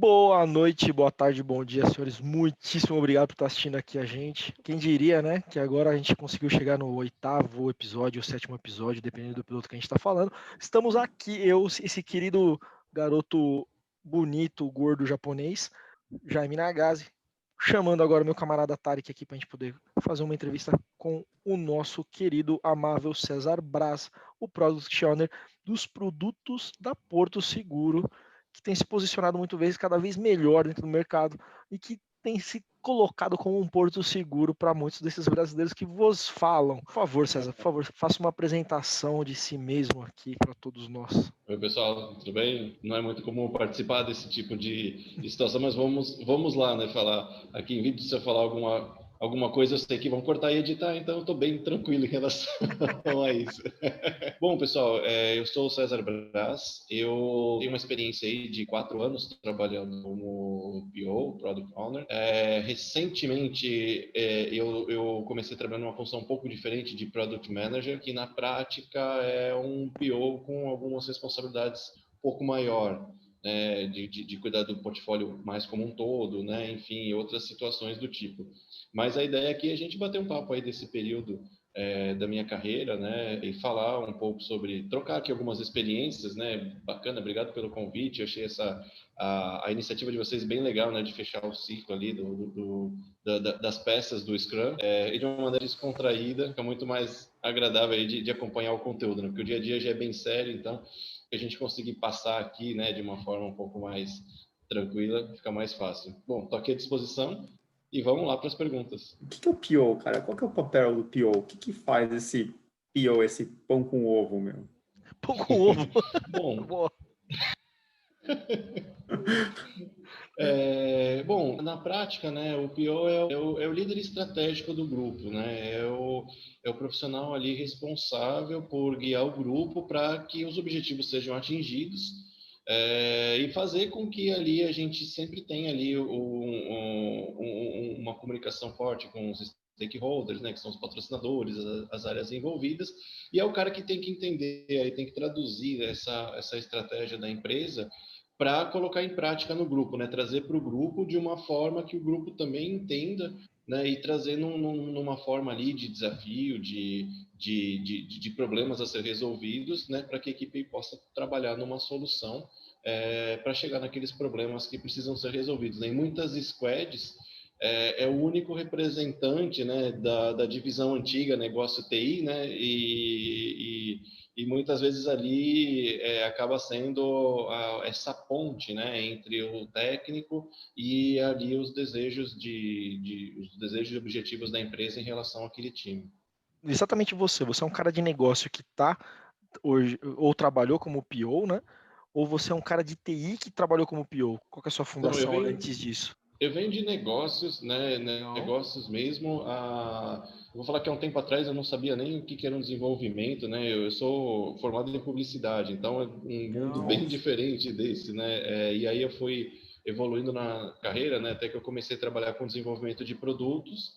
Boa noite, boa tarde, bom dia, senhores. Muitíssimo obrigado por estar assistindo aqui a gente. Quem diria, né, que agora a gente conseguiu chegar no 8º episódio, ou 7º episódio, dependendo do piloto que a gente está falando. Estamos aqui, eu, esse querido garoto bonito, gordo japonês, Jaime Nagase, chamando agora meu camarada Tarek aqui para a gente poder fazer uma entrevista com o nosso querido, amável César Braz, o Product Owner dos produtos da Porto Seguro, que tem se posicionado cada vez melhor dentro do mercado e que tem se colocado como um porto seguro para muitos desses brasileiros que vos falam. Por favor, César, por favor, faça uma apresentação de si mesmo aqui para todos nós. Oi, pessoal, tudo bem? Não é muito comum participar desse tipo de situação, mas vamos lá, né? Falar aqui em vídeo, se eu falar alguma coisa, eu sei que vão cortar e editar, então eu estou bem tranquilo em relação a isso. Bom, pessoal, eu sou o César Braz, eu tenho uma experiência aí de 4 anos trabalhando como PO, Product Owner. Recentemente, eu comecei trabalhando numa função um pouco diferente de Product Manager, que na prática é um PO com algumas responsabilidades um pouco maior, né, de cuidar do portfólio mais como um todo, né, enfim, outras situações do tipo. Mas a ideia aqui é a gente bater um papo aí desse período da minha carreira, né, e falar um pouco sobre, trocar aqui algumas experiências, né, bacana, obrigado pelo convite, eu achei a iniciativa de vocês bem legal, né, de fechar o ciclo ali das peças do Scrum, e de uma maneira descontraída, fica muito mais agradável aí de acompanhar o conteúdo, né, porque o dia a dia já é bem sério, então, que a gente conseguir passar aqui, né, de uma forma um pouco mais tranquila, fica mais fácil. Bom, estou aqui à disposição. E vamos lá para as perguntas. O que é o PO, cara? Qual que é o papel do PO? O que faz esse PO, esse pão com ovo, meu? Pão com ovo. Bom, Boa. Bom, na prática, né, o PO é o líder estratégico do grupo, né, é o profissional ali responsável por guiar o grupo para que os objetivos sejam atingidos, e fazer com que ali a gente sempre tenha ali uma comunicação forte com os stakeholders, né, que são os patrocinadores, as áreas envolvidas, e é o cara que tem que entender, aí tem que traduzir essa estratégia da empresa para colocar em prática no grupo, né? Trazer para o grupo de uma forma que o grupo também entenda, né? E trazer numa forma ali de desafio, de problemas a ser resolvidos, né? Para que a equipe possa trabalhar numa solução para chegar naqueles problemas que precisam ser resolvidos, né? Em muitas squads, é o único representante, né, da divisão antiga, negócio TI, né? E muitas vezes ali acaba sendo essa ponte, né, entre o técnico e ali os desejos e objetivos da empresa em relação àquele time. Exatamente você é um cara de negócio que está hoje, ou trabalhou como PO, né? Ou você é um cara de TI que trabalhou como PO? Qual que é a sua Então, fundação antes disso? Eu venho de negócios, né, negócios mesmo. Eu vou falar que há um tempo atrás eu não sabia nem o que era um desenvolvimento, né? Eu sou formado em publicidade, então é um mundo bem diferente desse, né? E aí eu fui evoluindo na carreira, né? Até que eu comecei a trabalhar com desenvolvimento de produtos.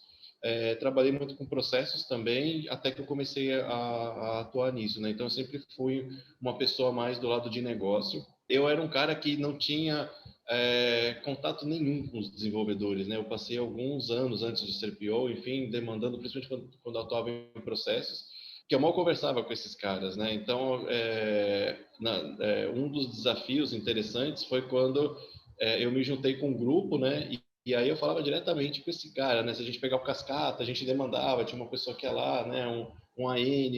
Trabalhei muito com processos também, até que eu comecei a atuar nisso, né? Então eu sempre fui uma pessoa mais do lado de negócio. Eu era um cara que não tinha contato nenhum com os desenvolvedores, né? Eu passei alguns anos antes de ser PO, enfim, demandando, principalmente quando eu atuava em processos, que eu mal conversava com esses caras, né? Então, um dos desafios interessantes foi quando eu me juntei com um grupo, né? E aí eu falava diretamente com esse cara, né? Se a gente pegar o cascata, a gente demandava, tinha uma pessoa que ia lá, né? Um AN,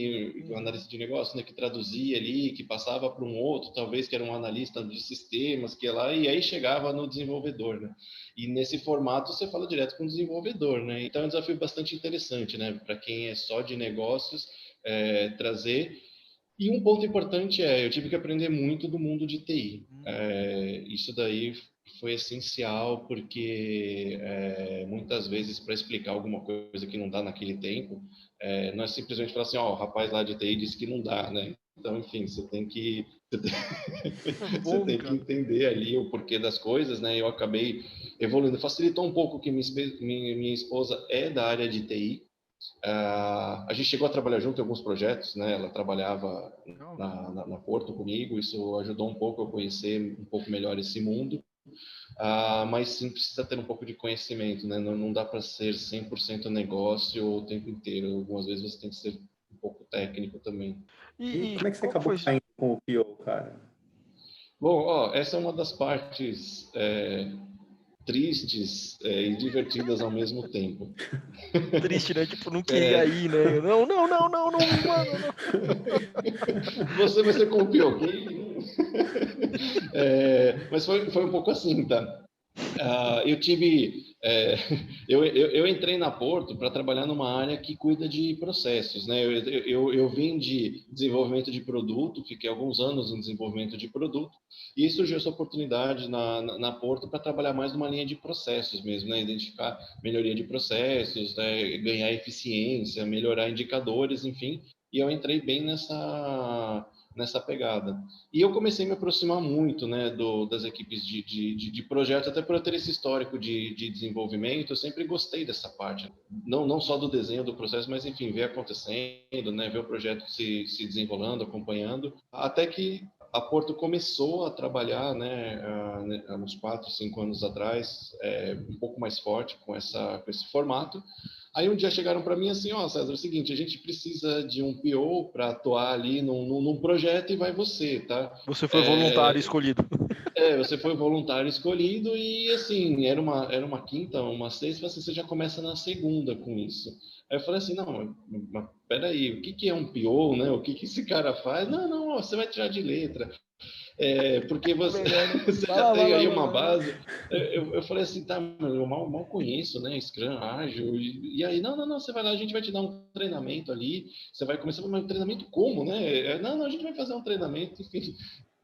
um analista de negócio, né, que traduzia ali, que passava para um outro, talvez que era um analista de sistemas, que ia lá, e aí chegava no desenvolvedor, né? E nesse formato você fala direto com o desenvolvedor, né? Então é um desafio bastante interessante, né? Para quem é só de negócios, trazer. E um ponto importante eu tive que aprender muito do mundo de TI. Isso daí foi essencial porque muitas vezes para explicar alguma coisa que não dá naquele tempo, não é simplesmente falar assim, ó, o rapaz lá de TI disse que não dá, né? Então, enfim, você tem que entender ali o porquê das coisas, né? Eu acabei evoluindo. Facilitou um pouco que minha esposa é da área de TI. A gente chegou a trabalhar junto em alguns projetos, né? Ela trabalhava na Porto comigo, isso ajudou um pouco a conhecer um pouco melhor esse mundo. mas sim precisa ter um pouco de conhecimento, né? Não dá para ser 100% negócio o tempo inteiro. Algumas vezes você tem que ser um pouco técnico também. E E como é que você qual que acabou foi? caindo com o PO, cara? Bom, essa é uma das partes tristes e divertidas ao mesmo tempo. Triste, né? Tipo, não É, queria ir, né? Não, não, não, não, não me manda, não. você vai ser campeão, ok? Mas foi um pouco assim, tá? Eu tive, eu entrei na Porto para trabalhar numa área que cuida de processos, né? Eu vim de desenvolvimento de produto, fiquei alguns anos em desenvolvimento de produto e surgiu essa oportunidade na Porto para trabalhar mais numa linha de processos mesmo, né? Identificar melhoria de processos, né? Ganhar eficiência, melhorar indicadores, enfim. E eu entrei bem nessa pegada. E eu comecei a me aproximar muito, né, das equipes de projeto, até por eu ter esse histórico de desenvolvimento, eu sempre gostei dessa parte. Não só do desenho do processo, mas, enfim, ver acontecendo, né, ver o projeto se desenrolando, acompanhando, até que a Porto começou a trabalhar, né, há uns 4, 5 anos atrás, um pouco mais forte com esse formato. Aí um dia chegaram para mim assim, César, é o seguinte, a gente precisa de um PO para atuar ali num projeto e vai você, tá? Você foi voluntário É, escolhido. você foi o voluntário escolhido e assim, era uma quinta, uma sexta, você já começa na segunda com isso. Aí eu falei assim, não, mas peraí, o que é um PO, né? O que esse cara faz? Não, você vai tirar de letra. Porque você, Melhor, né? você Vai já lá, vai tem lá, aí vai uma lá, vai lá. base. Eu falei assim, tá, mas eu mal conheço, né? Scrum, Ágil. E aí, não, você vai lá, a gente vai te dar um treinamento ali. Você vai começar, mas um treinamento como, né? Não, a gente vai fazer um treinamento. Enfim,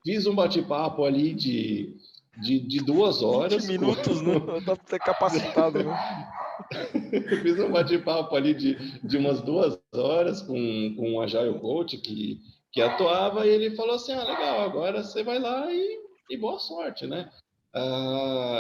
fiz um bate-papo ali de 2 20 horas. minutos, né? Dá pra ser capacitado, né? Fiz um bate-papo ali de umas 2 horas com um Agile Coach que atuava e ele falou assim, legal, agora você vai lá e boa sorte, né?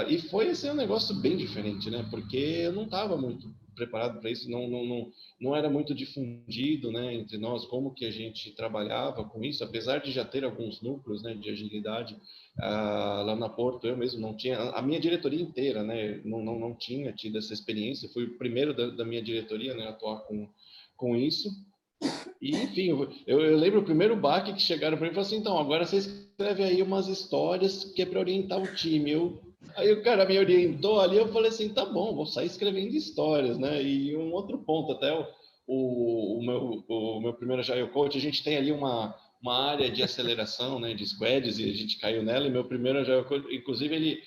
E foi assim, um negócio bem diferente, né? Porque eu não estava muito preparado para isso, não era muito difundido, né, entre nós, como que a gente trabalhava com isso, apesar de já ter alguns núcleos, né, de agilidade. Lá na Porto, eu mesmo não tinha, a minha diretoria inteira, né, não tinha tido essa experiência, fui o primeiro da minha diretoria, né, a atuar com isso. E, enfim, eu lembro o primeiro baque que chegaram para mim e falaram assim, então, agora você escreve aí umas histórias que é para orientar o time. Aí o cara me orientou ali, eu falei assim, tá bom, vou sair escrevendo histórias, né? E um outro ponto, até o meu primeiro Agile Coach, a gente tem ali uma área de aceleração, né, de squads, e a gente caiu nela, e meu primeiro Agile Coach, inclusive ele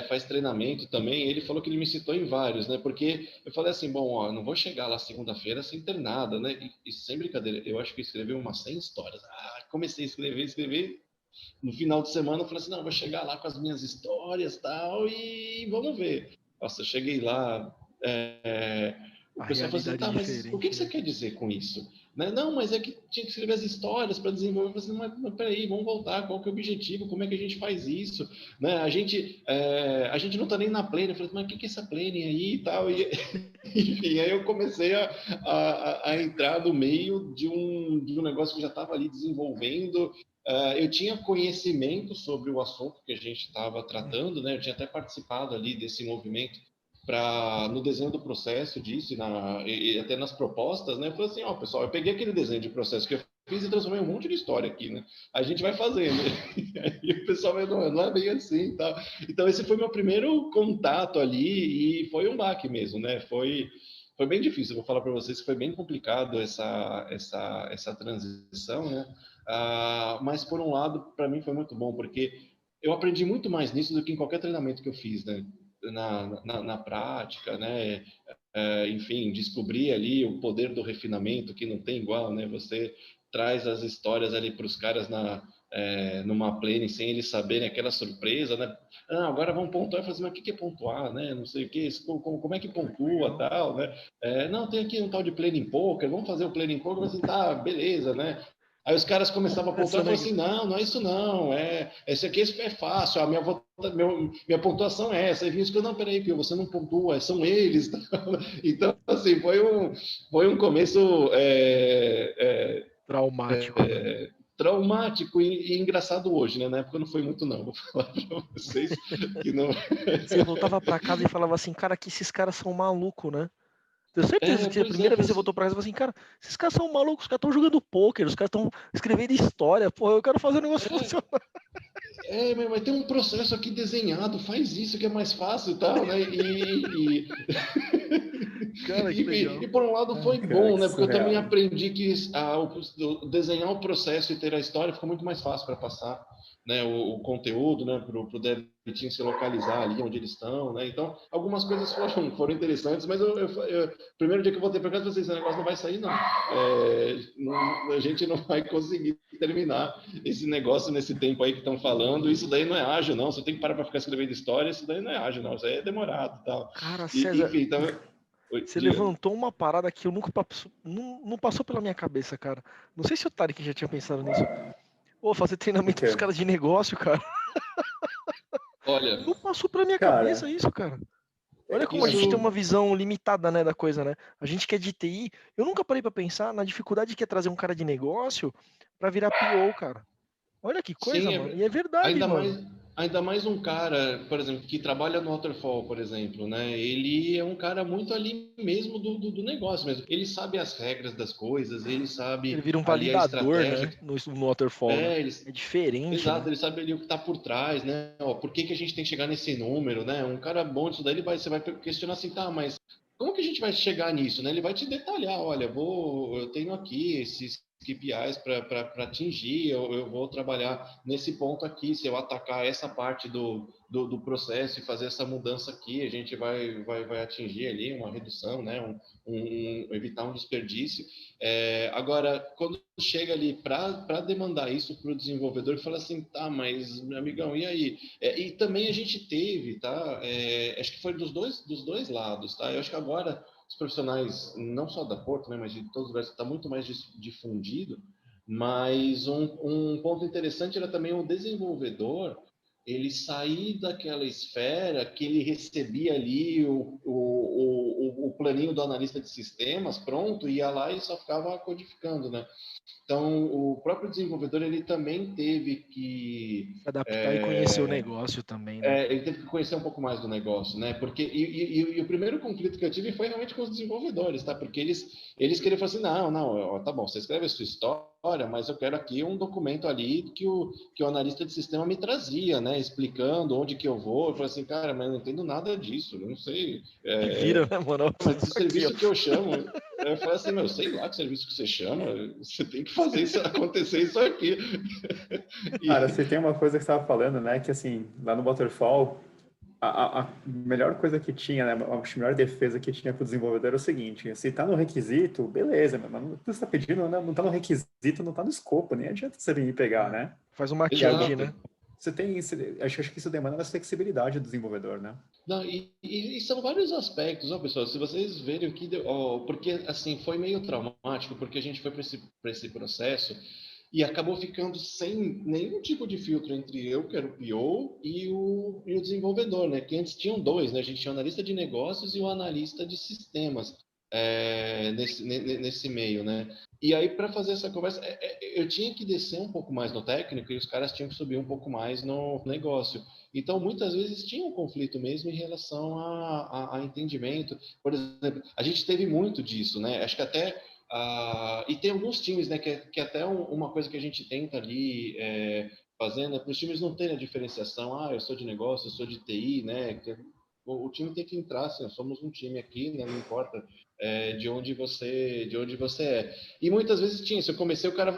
faz treinamento também, ele falou que ele me citou em vários, né? Porque eu falei assim, bom, não vou chegar lá segunda-feira sem ter nada, né? E sem brincadeira, eu acho que eu escrevi umas 100 histórias. Comecei a escrever. No final de semana eu falei assim, não, eu vou chegar lá com as minhas histórias tal, e vamos ver. Nossa, eu cheguei lá, o A pessoal falou assim, realidade é tá, mas o que diferente, você né? quer dizer com isso? Né? Não, mas é que tinha que escrever as histórias para desenvolver. Eu falei assim, mas peraí, vamos voltar, qual que é o objetivo? Como é que a gente faz isso? Né? A gente não está nem na planning. Eu falei, mas o que é essa planning aí e tal? E, enfim, aí eu comecei a entrar no meio de um negócio que já estava ali desenvolvendo. Eu tinha conhecimento sobre o assunto que a gente estava tratando, né? Eu tinha até participado ali desse movimento no desenho do processo disso e até nas propostas, né? Eu falei assim, pessoal, eu peguei aquele desenho de processo que eu fiz e transformei um monte de história aqui, né? A gente vai fazendo. E o pessoal vai, não é bem assim, tá? Então esse foi meu primeiro contato ali e foi um baque mesmo, né? Foi bem difícil, eu vou falar para vocês que foi bem complicado essa transição, né? Mas por um lado, para mim foi muito bom, porque eu aprendi muito mais nisso do que em qualquer treinamento que eu fiz, né? Na prática, né? Enfim, descobrir ali o poder do refinamento que não tem igual, né? Você traz as histórias ali para os caras numa planning sem eles saberem aquela surpresa, né? Agora vamos pontuar. Eu falei assim, mas o que é pontuar, né? Não sei o que, como é que pontua, Legal. tal, né? Não, tem aqui um tal de planning poker, vamos fazer o planning poker, assim, tá, beleza, né? Aí os caras começavam a pontuar e falavam assim, não é isso não, esse aqui é fácil, minha pontuação é essa. Aí vinha isso, não, peraí, que você não pontua, são eles. Então, assim, foi um começo Traumático, né? traumático e engraçado hoje, né? Na época não foi muito, não. Vou falar para vocês que não. Você voltava pra casa e falava assim, cara, que esses caras são malucos, né? Tenho certeza que a Pois é, primeira vez que você voltou pra casa, você falou assim, cara, esses caras são malucos, os caras estão jogando pôquer, os caras estão escrevendo história, porra, eu quero fazer o negócio funcionar. Mas tem um processo aqui desenhado, faz isso que é mais fácil e tal, né? Cara, que legal. E por um lado foi Cara, bom, que né? Porque eu também surreal. aprendi que desenhar o processo e ter a história ficou muito mais fácil para passar, né? O conteúdo, né? Para o dev team se localizar ali onde eles estão, né? Então, algumas coisas foram interessantes, mas primeiro dia que eu voltei para casa, eu falei, esse negócio não vai sair, não. A gente não vai conseguir terminar esse negócio nesse tempo aí que estão falando. Isso daí não é ágil, não. Você tem que parar para ficar escrevendo história, isso daí não é ágil, não. Isso aí é demorado e tal. Cara, César, Enfim, então. Oi, você diga. levantou uma parada que eu nunca não passou pela minha cabeça, cara. Não sei se o Tarek já tinha pensado nisso. Pô, fazer O treinamento pros quê? caras de negócio, cara. Olha, Não passou pela minha cabeça Cara, isso, cara. Olha como a gente tem isso uma visão limitada, né, da coisa, né? A gente que é de TI, eu nunca parei pra pensar na dificuldade que é trazer um cara de negócio pra virar PO, cara. Olha que coisa, sim, mano. E é verdade, ainda mano. mais, ainda mais um cara, por exemplo, que trabalha no Waterfall, por exemplo, né? Ele é um cara muito ali mesmo do negócio mesmo. Ele sabe as regras das coisas, ele Ele sabe vira um ali a validador, estratégia. né, no Waterfall, né? É, É diferente, exato, né? ele sabe ali o que está por trás, né? Ó, por que que a gente tem que chegar nesse número, né? Um cara bom disso daí, você vai questionar assim, tá, mas como que a gente vai chegar nisso, né? Ele vai te detalhar, olha, eu tenho aqui esses KPIs para atingir, eu vou trabalhar nesse ponto aqui, se eu atacar essa parte do processo e fazer essa mudança aqui, a gente vai atingir ali uma redução, né? Evitar um desperdício. Agora, quando chega ali para demandar isso para o desenvolvedor, fala assim, tá, mas, meu amigão, e aí? E também a gente teve, tá? Acho que foi dos dois lados, tá? Eu acho que agora os profissionais, não só da Porto, né, mas de todos os lugares, está muito mais difundido, mas um ponto interessante era também o desenvolvedor, ele sair daquela esfera que ele recebia ali o planinho do analista de sistemas, pronto, ia lá e só ficava codificando, né? Então, o próprio desenvolvedor, ele também teve que Se adaptar e conhecer o negócio também, né, cara? ele teve que conhecer um pouco mais do negócio, né? Porque e o primeiro conflito que eu tive foi realmente com os desenvolvedores, tá? Porque eles queriam falar assim, não, tá bom, você escreve a sua história, mas eu quero aqui um documento ali que o analista de sistema me trazia, né? Explicando onde que eu vou. Eu falei assim, cara, mas eu não entendo nada disso, eu não sei. Te vira, né, mano? Eu Mas preciso que disso aqui, ó. serviço que eu chamo? Eu falei assim, sei lá que serviço que você chama, você tem que fazer isso acontecer isso aqui. cara, E, você tem uma coisa que você estava falando, né? Que assim, lá no Waterfall, a melhor coisa que tinha, né? A melhor defesa que tinha para o desenvolvedor era o seguinte: se está no requisito, beleza, mas o que você está pedindo não está no requisito, não está no escopo, nem adianta você vir pegar, É. né? Faz uma E change, agora né? acho que isso demanda mais flexibilidade do desenvolvedor, né? não, e são vários aspectos, ó, pessoal. Se vocês verem o que deu, ó, porque assim foi meio traumático, porque a gente foi para esse processo e acabou ficando sem nenhum tipo de filtro entre eu, que era o PO, e o desenvolvedor, né? Que antes tinham dois, né? A gente tinha o analista de negócios e o analista de sistemas nesse meio, né? E aí, para fazer essa conversa, eu tinha que descer um pouco mais no técnico e os caras tinham que subir um pouco mais no negócio. Então, muitas vezes tinha um conflito mesmo em relação a entendimento. Por exemplo, a gente teve muito disso, né? Acho que até e tem alguns times, né, que até uma coisa que a gente tenta ali fazendo é para os times não terem a diferenciação, eu sou de negócio, eu sou de TI, né? O time tem que entrar, assim, somos um time aqui, né, não importa de onde você é. E muitas vezes tinha isso, eu comecei, o cara,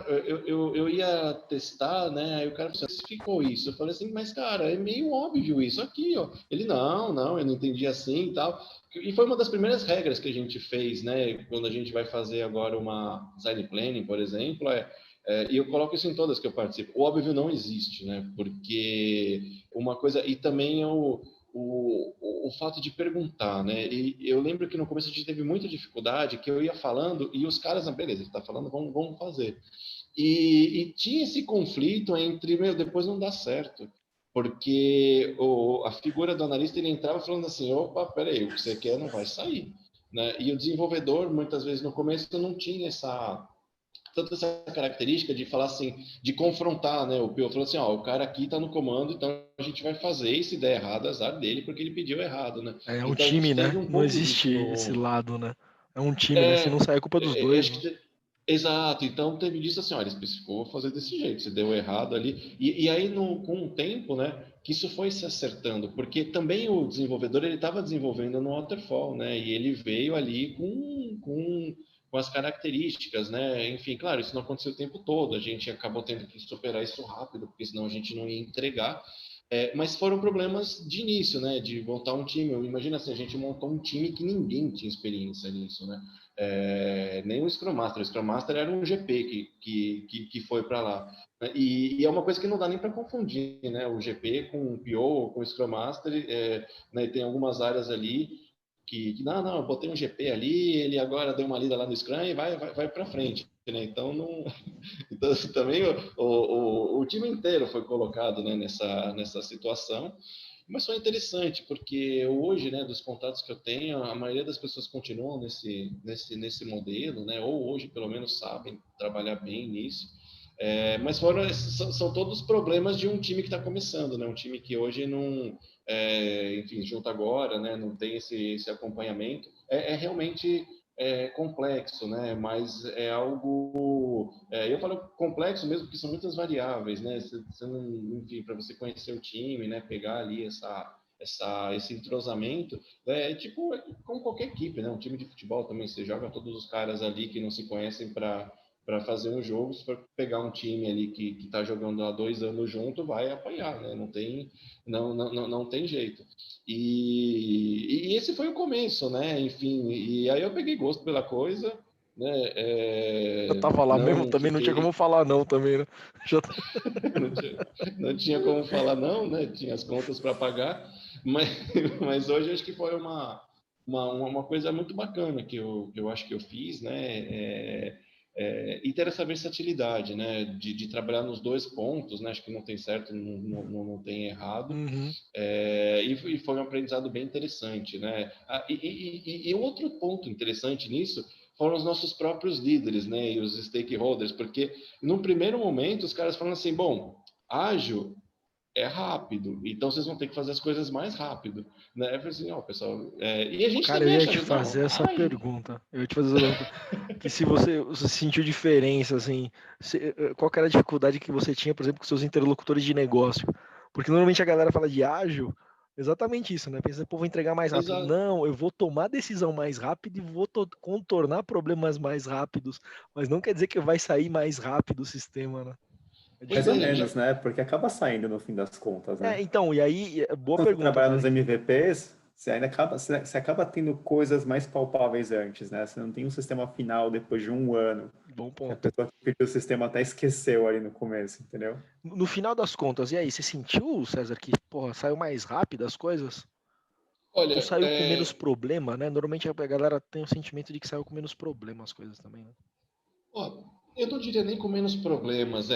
eu ia testar, né, aí o cara falou assim, ficou isso. Eu falei assim, mas cara, é meio óbvio isso aqui, ó. Ele, não, eu não entendi assim e tal. E foi uma das primeiras regras que a gente fez, né? Quando a gente vai fazer agora uma design planning, por exemplo, e eu coloco isso em todas que eu participo. O óbvio não existe, né? Porque uma coisa. E também é o fato de perguntar, né? E eu lembro que no começo a gente teve muita dificuldade, que eu ia falando e os caras, beleza, ele está falando, vamos fazer. E tinha esse conflito entre, depois não dá certo. Porque a figura do analista, ele entrava falando assim, opa, peraí, o que você quer não vai sair. Né? E o desenvolvedor, muitas vezes no começo, não tinha tanto essa característica de falar assim, de confrontar, né? O Pio falou assim, ó, o cara aqui tá no comando, então a gente vai fazer, e se der errado, azar dele, porque ele pediu errado, né? É um Então a time, gente teve né? um Não pouco existe disso esse no... lado, né? É um time, né? Se não sair, é culpa dos dois, Acho né? que exato, então teve disso assim, olha, ele especificou fazer desse jeito, se deu errado ali, e aí com o tempo, né, que isso foi se acertando, porque também o desenvolvedor, ele estava desenvolvendo no Waterfall, né, e ele veio ali com as características, né, enfim, claro, isso não aconteceu o tempo todo, a gente acabou tendo que superar isso rápido, porque senão a gente não ia entregar, mas foram problemas de início, né, de montar um time. Imagina se a gente montou um time que ninguém tinha experiência nisso, né? Nem o Scrum Master. O Scrum Master era um GP que foi para lá. E é uma coisa que não dá nem para confundir, né? O GP com o PO, com o Scrum Master, né? Tem algumas áreas ali não, eu botei um GP ali, ele agora deu uma lida lá no Scrum e vai para frente. Né? Então, não, então também o time inteiro foi colocado, né, nessa situação. Mas foi interessante, porque hoje, né, dos contatos que eu tenho, a maioria das pessoas continuam nesse modelo, né, ou hoje, pelo menos, sabem trabalhar bem nisso. Mas são todos problemas de um time que está começando, né, um time que hoje não, enfim, junto agora, né, não tem esse acompanhamento. Realmente complexo, né, mas é algo... eu falo complexo mesmo porque são muitas variáveis, né, enfim, para você conhecer o time, né, pegar ali esse entrosamento, tipo como qualquer equipe, né? Um time de futebol também, você joga todos os caras ali que não se conhecem para fazer um jogo, se for pegar um time ali que está jogando há 2 anos junto, vai apanhar, né? Não tem jeito. E esse foi o começo, né? Enfim, e aí eu peguei gosto pela coisa, né? Eu tava lá mesmo, Não também não tinha como fiquei, falar não também, né? Já... não tinha, não tinha como falar não, né? Tinha as contas para pagar, mas, mas hoje acho que foi uma coisa muito bacana que eu acho que eu fiz, né? E ter essa versatilidade, né? De trabalhar nos dois pontos, né? Acho que não tem certo, não tem errado. Uhum. E foi um aprendizado bem interessante, né? E outro ponto interessante nisso foram os nossos próprios líderes, né? E os stakeholders, porque no primeiro momento os caras falam assim, bom, ágil é rápido, então vocês vão ter que fazer as coisas mais rápido, né? Eu falei assim, ó, pessoal, e a gente Cara, eu também ia te achava, fazer não, essa ágil. pergunta. Eu ia te fazer essa pergunta. Que se você sentiu diferença, assim, qual que era a dificuldade que você tinha, por exemplo, com seus interlocutores de negócio? Porque normalmente a galera fala de ágil, exatamente isso, né? Pensa, pô, vou entregar mais rápido. Exato. Não, eu vou tomar decisão mais rápido e vou contornar problemas mais rápidos, mas não quer dizer que vai sair mais rápido o sistema, né? É Mais Pois ou é, já, menos, né? Porque acaba saindo no fim das contas, né? Então, e aí, boa Quando você pergunta, trabalha nos cara. MVPs, você acaba tendo coisas mais palpáveis antes, né? Você não tem um sistema final depois de um ano, Bom que a ponto. pessoa que pediu o sistema até esqueceu ali no começo, entendeu? No final das contas, e aí, você sentiu, César, que, porra, saiu mais rápido as coisas? Ou olha, saiu com menos problema, né? Normalmente a galera tem o sentimento de que saiu com menos problema as coisas também, né? ó, eu não diria nem com menos problemas.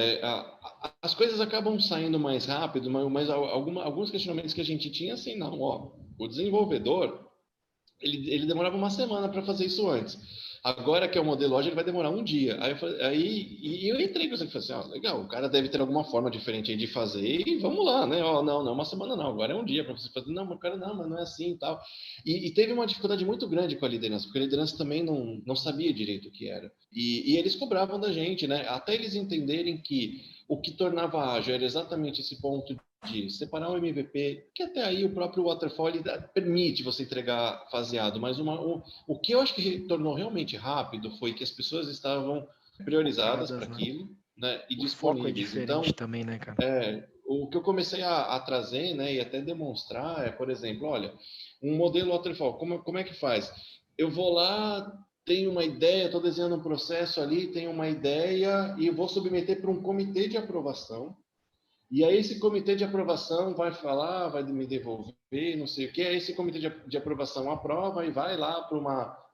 As coisas acabam saindo mais rápido, mas alguns questionamentos que a gente tinha, assim, não, ó, o desenvolvedor, ele demorava uma semana para fazer isso antes. Agora que é o modelo hoje, ele vai demorar um dia. Eu entrei com isso e falei assim, ó, legal, o cara deve ter alguma forma diferente aí de fazer e vamos lá, né? Ó, não é uma semana não, agora é um dia para você fazer. Não, mas cara, mas não é assim e tal. E teve uma dificuldade muito grande com a liderança, porque a liderança também não sabia direito o que era. E eles cobravam da gente, né? Até eles entenderem que o que tornava ágil era exatamente esse ponto de separar o MVP, que até aí o próprio Waterfall permite você entregar faseado, mas o que eu acho que tornou realmente rápido foi que as pessoas estavam priorizadas para Focadas, né? aquilo, né, e O foco é disponíveis. diferente Então, também, né, cara? o que eu comecei a trazer, né, e até demonstrar é, por exemplo, olha, um modelo Waterfall, como é que faz? Eu vou lá, tenho uma ideia, estou desenhando um processo ali, tenho uma ideia e vou submeter para um comitê de aprovação. E aí esse comitê de aprovação vai falar, vai me devolver, não sei o quê. Aí esse comitê de aprovação aprova e vai lá para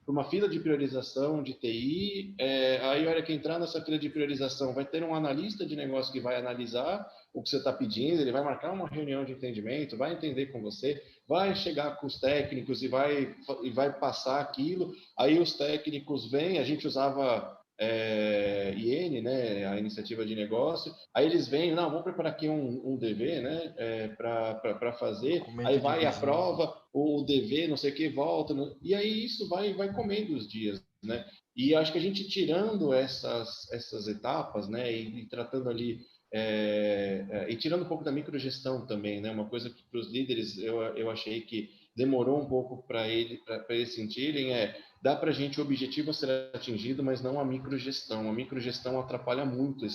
uma fila de priorização de TI. Aí, a hora que entrar nessa fila de priorização, vai ter um analista de negócio que vai analisar o que você está pedindo, ele vai marcar uma reunião de entendimento, vai entender com você, vai chegar com os técnicos e vai passar aquilo. Aí os técnicos vêm, a gente usava IN, né, a iniciativa de negócio, aí eles vêm, não, vamos preparar aqui um DV, né, para fazer, aí Documento de vai a visão. prova, o DV, não sei o que, volta, né, e aí isso vai comendo os dias, né, e acho que a gente tirando essas etapas, né, e tratando ali, e tirando um pouco da microgestão também, né, uma coisa que para os líderes eu achei que demorou um pouco para eles sentirem dá para a gente o objetivo a ser atingido, mas não a microgestão. A microgestão atrapalha muito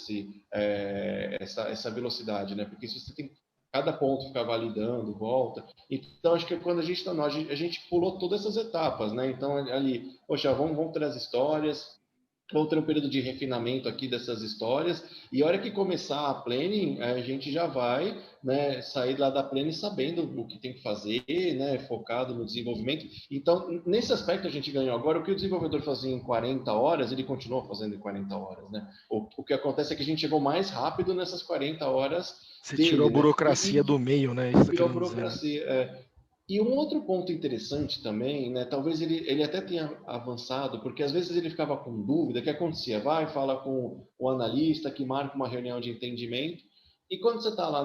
essa velocidade, né? Porque se você tem cada ponto ficar validando, volta. Então, acho que quando a gente está a gente pulou todas essas etapas, né? Então, ali, poxa, vamos ter as histórias, vamos ter um período de refinamento aqui dessas histórias, e a hora que começar a planning, a gente já vai, né, sair lá da planning sabendo o que tem que fazer, né, focado no desenvolvimento. Então, nesse aspecto a gente ganhou. Agora, o que o desenvolvedor fazia em 40 horas, ele continua fazendo em 40 horas, né? O que acontece é que a gente chegou mais rápido nessas 40 horas Você tirou a dele, né? burocracia do meio, né? Isso tá Virou querendo dizer, né? burocracia. E um outro ponto interessante também, né? Talvez ele até tenha avançado, porque às vezes ele ficava com dúvida, o que acontecia? Vai, fala com o analista que marca uma reunião de entendimento, e quando você está lá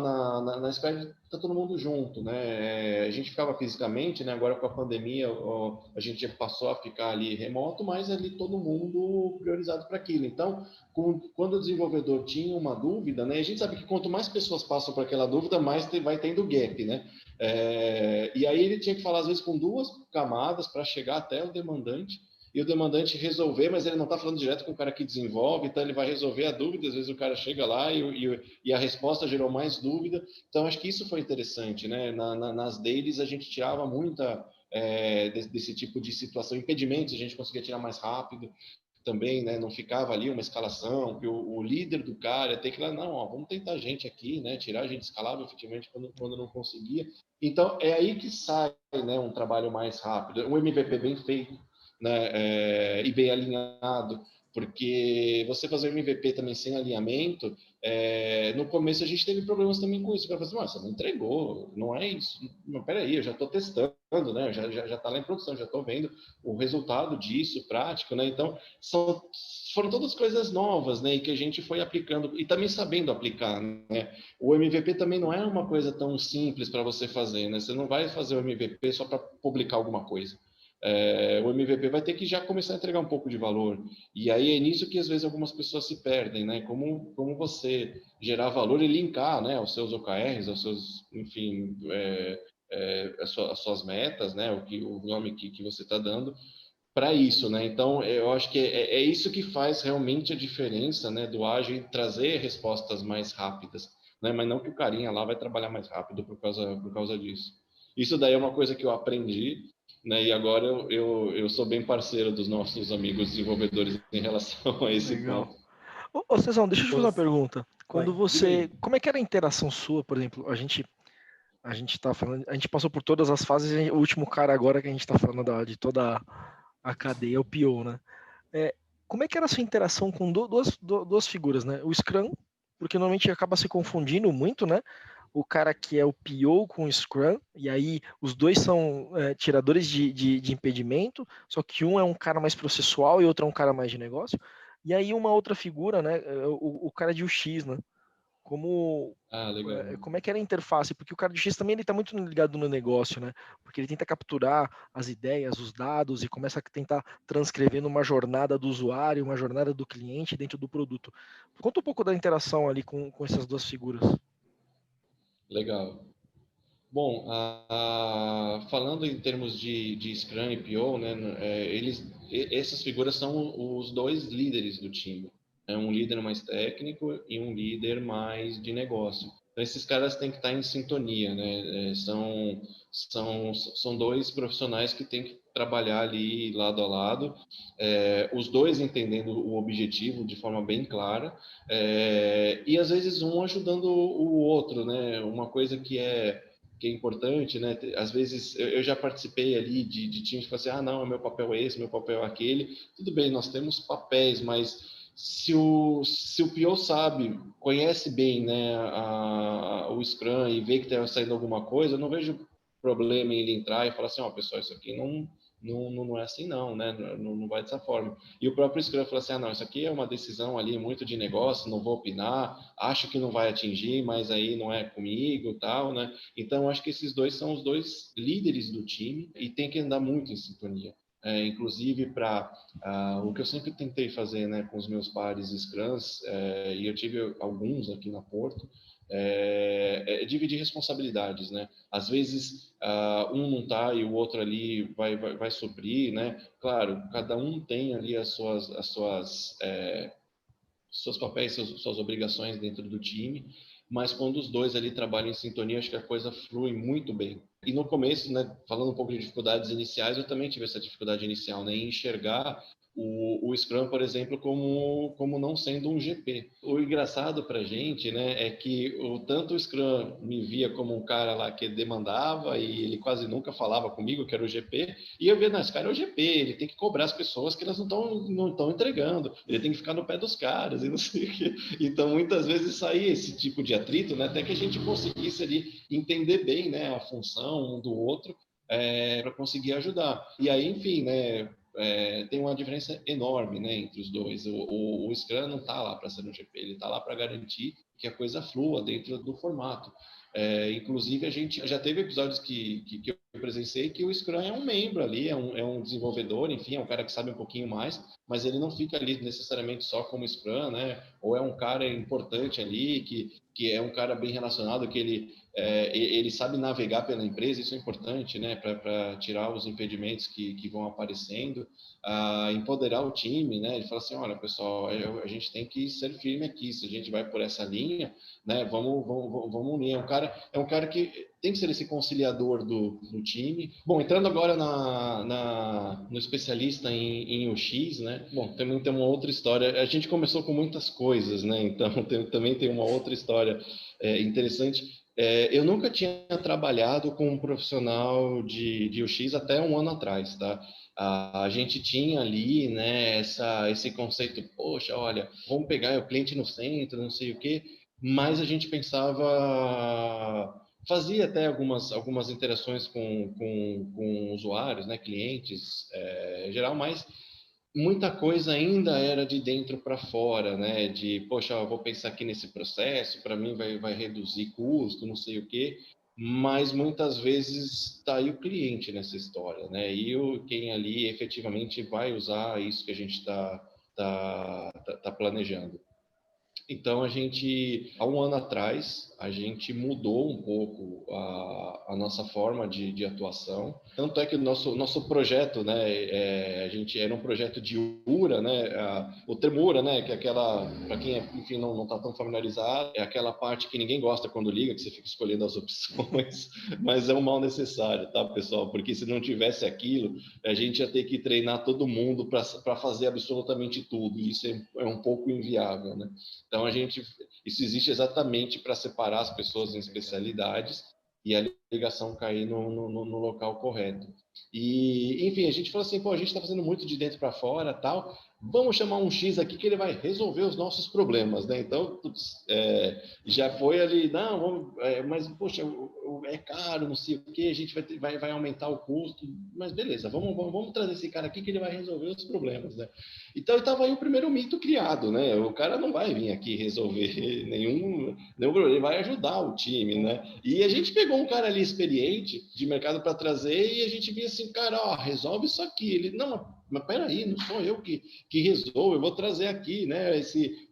na Skype, está todo mundo junto, né? A gente ficava fisicamente, né? Agora com a pandemia, a gente passou a ficar ali remoto, mas ali todo mundo priorizado para aquilo. Então, quando o desenvolvedor tinha uma dúvida, né? A gente sabe que quanto mais pessoas passam por aquela dúvida, mais vai tendo gap, né? E aí ele tinha que falar, às vezes, com duas camadas para chegar até o demandante, e o demandante resolver, mas ele não está falando direto com o cara que desenvolve, então ele vai resolver a dúvida, às vezes o cara chega lá e a resposta gerou mais dúvida. Então, acho que isso foi interessante, né? Nas dailies a gente tirava muita desse tipo de situação, impedimentos a gente conseguia tirar mais rápido também, né? Não ficava ali uma escalação, que o líder do cara tem que ir lá, não, ó, vamos tentar a gente aqui, né? Tirar a gente escalável efetivamente quando não conseguia. Então, é aí que sai, né, um trabalho mais rápido, um MVP bem feito, né, e bem alinhado, porque você fazer um MVP também sem alinhamento, no começo a gente teve problemas também com isso. O cara falou assim, você não entregou, não é isso. Não, peraí, eu já estou testando, né? Já está lá em produção, já estou vendo o resultado disso, prático, né? Então, foram todas coisas novas, né? E que a gente foi aplicando e também sabendo aplicar, né? O MVP também não é uma coisa tão simples para você fazer, né? Você não vai fazer o MVP só para publicar alguma coisa. O MVP vai ter que já começar a entregar um pouco de valor. E aí é nisso que às vezes algumas pessoas se perdem, né? Como você gerar valor e linkar, né, aos seus OKRs, aos seus, enfim, as suas metas, né? O nome que você está dando para isso, né? Então, eu acho que é isso que faz realmente a diferença, né, do ágil trazer respostas mais rápidas, né? Mas não que o carinha lá vai trabalhar mais rápido por causa disso. Isso daí é uma coisa que eu aprendi, né? E agora eu sou bem parceiro dos nossos amigos desenvolvedores em relação a esse Legal. ponto. Ô Cezão, deixa eu te fazer uma Você... pergunta. Quando Oi, Diga você. aí. Como é que era a interação sua, por exemplo? A gente tá falando. A gente passou por todas as fases e o último cara agora que a gente tá falando de toda a cadeia, é o PO, né? É, como é que era a sua interação com duas figuras, né? O Scrum, porque normalmente acaba se confundindo muito, né? O cara que é o PO com o Scrum, e aí os dois são tiradores de impedimento, só que um é um cara mais processual e outro é um cara mais de negócio. E aí uma outra figura, né? O cara de UX, né? Como, Ah, legal. como é que era a interface? Porque o cara de UX também ele está muito ligado no negócio, né? Porque ele tenta capturar as ideias, os dados e começa a tentar transcrever numa jornada do usuário, uma jornada do cliente dentro do produto. Conta um pouco da interação ali com essas duas figuras. Legal. Bom, falando em termos de Scrum e PO, né, essas figuras são os dois líderes do time. É um líder mais técnico e um líder mais de negócio. Então, esses caras têm que estar em sintonia, né? São dois profissionais que têm que trabalhar ali lado a lado, os dois entendendo o objetivo de forma bem clara, e às vezes um ajudando o outro, né? Uma coisa que é importante, né? Às vezes eu já participei ali de times que falam assim, não, meu papel é esse, meu papel é aquele. Tudo bem, nós temos papéis, mas se o PO sabe, conhece bem, né, o Scrum e vê que está saindo alguma coisa, eu não vejo problema em ele entrar e falar assim, pessoal, isso aqui não é assim não, né? Não vai dessa forma. E o próprio Scrum falou assim, não, isso aqui é uma decisão ali muito de negócio, não vou opinar, acho que não vai atingir, mas aí não é comigo, tal, né? Então, acho que esses dois são os dois líderes do time e tem que andar muito em sintonia. Inclusive para o que eu sempre tentei fazer, né, com os meus pares Scrums, e eu tive alguns aqui na Porto, dividir responsabilidades, né? Às vezes um não tá e o outro ali vai suprir, né? Claro, cada um tem ali seus papéis, suas obrigações dentro do time, mas quando os dois ali trabalham em sintonia, acho que a coisa flui muito bem. E no começo, né, falando um pouco de dificuldades iniciais, eu também tive essa dificuldade inicial, né, em enxergar o Scrum, por exemplo, como não sendo um GP. O engraçado para a gente, né, é que tanto o Scrum me via como um cara lá que demandava e ele quase nunca falava comigo, que era o GP, e eu via, não, esse cara é o GP, ele tem que cobrar as pessoas que elas não estão entregando, ele tem que ficar no pé dos caras e não sei o quê. Então, muitas vezes saía esse tipo de atrito, né, até que a gente conseguisse ali entender bem, né, a função um do outro, para conseguir ajudar. E aí, enfim, né, tem uma diferença enorme, né, entre os dois. O Scrum não está lá para ser um GP, ele está lá para garantir que a coisa flua dentro do formato. Inclusive, a gente já teve episódios que eu presenciei que o Scrum é um membro ali, é um desenvolvedor, enfim, é um cara que sabe um pouquinho mais, mas ele não fica ali necessariamente só como Scrum, né? Ou é um cara importante ali, que é um cara bem relacionado, que ele sabe navegar pela empresa, isso é importante, né? Para tirar os impedimentos que vão aparecendo, empoderar o time, né? Ele fala assim, olha, pessoal, a gente tem que ser firme aqui, se a gente vai por essa linha, né? Vamos unir. É um cara que tem que ser esse conciliador do time. Bom, entrando agora no especialista em UX, né? Bom, também tem uma outra história. A gente começou com muitas coisas, né? Então também tem uma outra história interessante. Eu nunca tinha trabalhado com um profissional de UX até um ano atrás, tá? A gente tinha ali, né, esse conceito, poxa, olha, vamos pegar o cliente no centro, não sei o quê, mas a gente pensava, fazia até algumas interações com usuários, né, clientes, em geral, mas muita coisa ainda era de dentro para fora, né? De, poxa, eu vou pensar aqui nesse processo, para mim vai reduzir custo, não sei o quê, mas muitas vezes está aí o cliente nessa história, né? E quem ali efetivamente vai usar isso que a gente tá planejando. Então, há um ano atrás, a gente mudou um pouco a nossa forma de atuação. Tanto é que o nosso projeto, né, a gente era um projeto de URA, né, o termo URA, né, que é aquela, para quem, enfim, não está tão familiarizado, é aquela parte que ninguém gosta quando liga, que você fica escolhendo as opções, mas é um mal necessário, tá, pessoal? Porque se não tivesse aquilo, a gente ia ter que treinar todo mundo para fazer absolutamente tudo, e isso é um pouco inviável, né? Então, isso existe exatamente para separar as pessoas em especialidades e a ligação cair no local correto. E, enfim, a gente falou assim, pô, a gente está fazendo muito de dentro para fora, tal, vamos chamar um X aqui que ele vai resolver os nossos problemas, né? Então, já foi ali, não, mas, poxa, é caro, não sei o quê, a gente vai aumentar o custo, mas beleza, vamos trazer esse cara aqui que ele vai resolver os problemas, né? Então, estava aí o primeiro mito criado, né? O cara não vai vir aqui resolver nenhum problema, ele vai ajudar o time, né? E a gente pegou um cara ali experiente de mercado para trazer e a gente via assim, cara, ó, resolve isso aqui. Ele, não, mas peraí, não sou eu que resolvo, eu vou trazer aqui, né,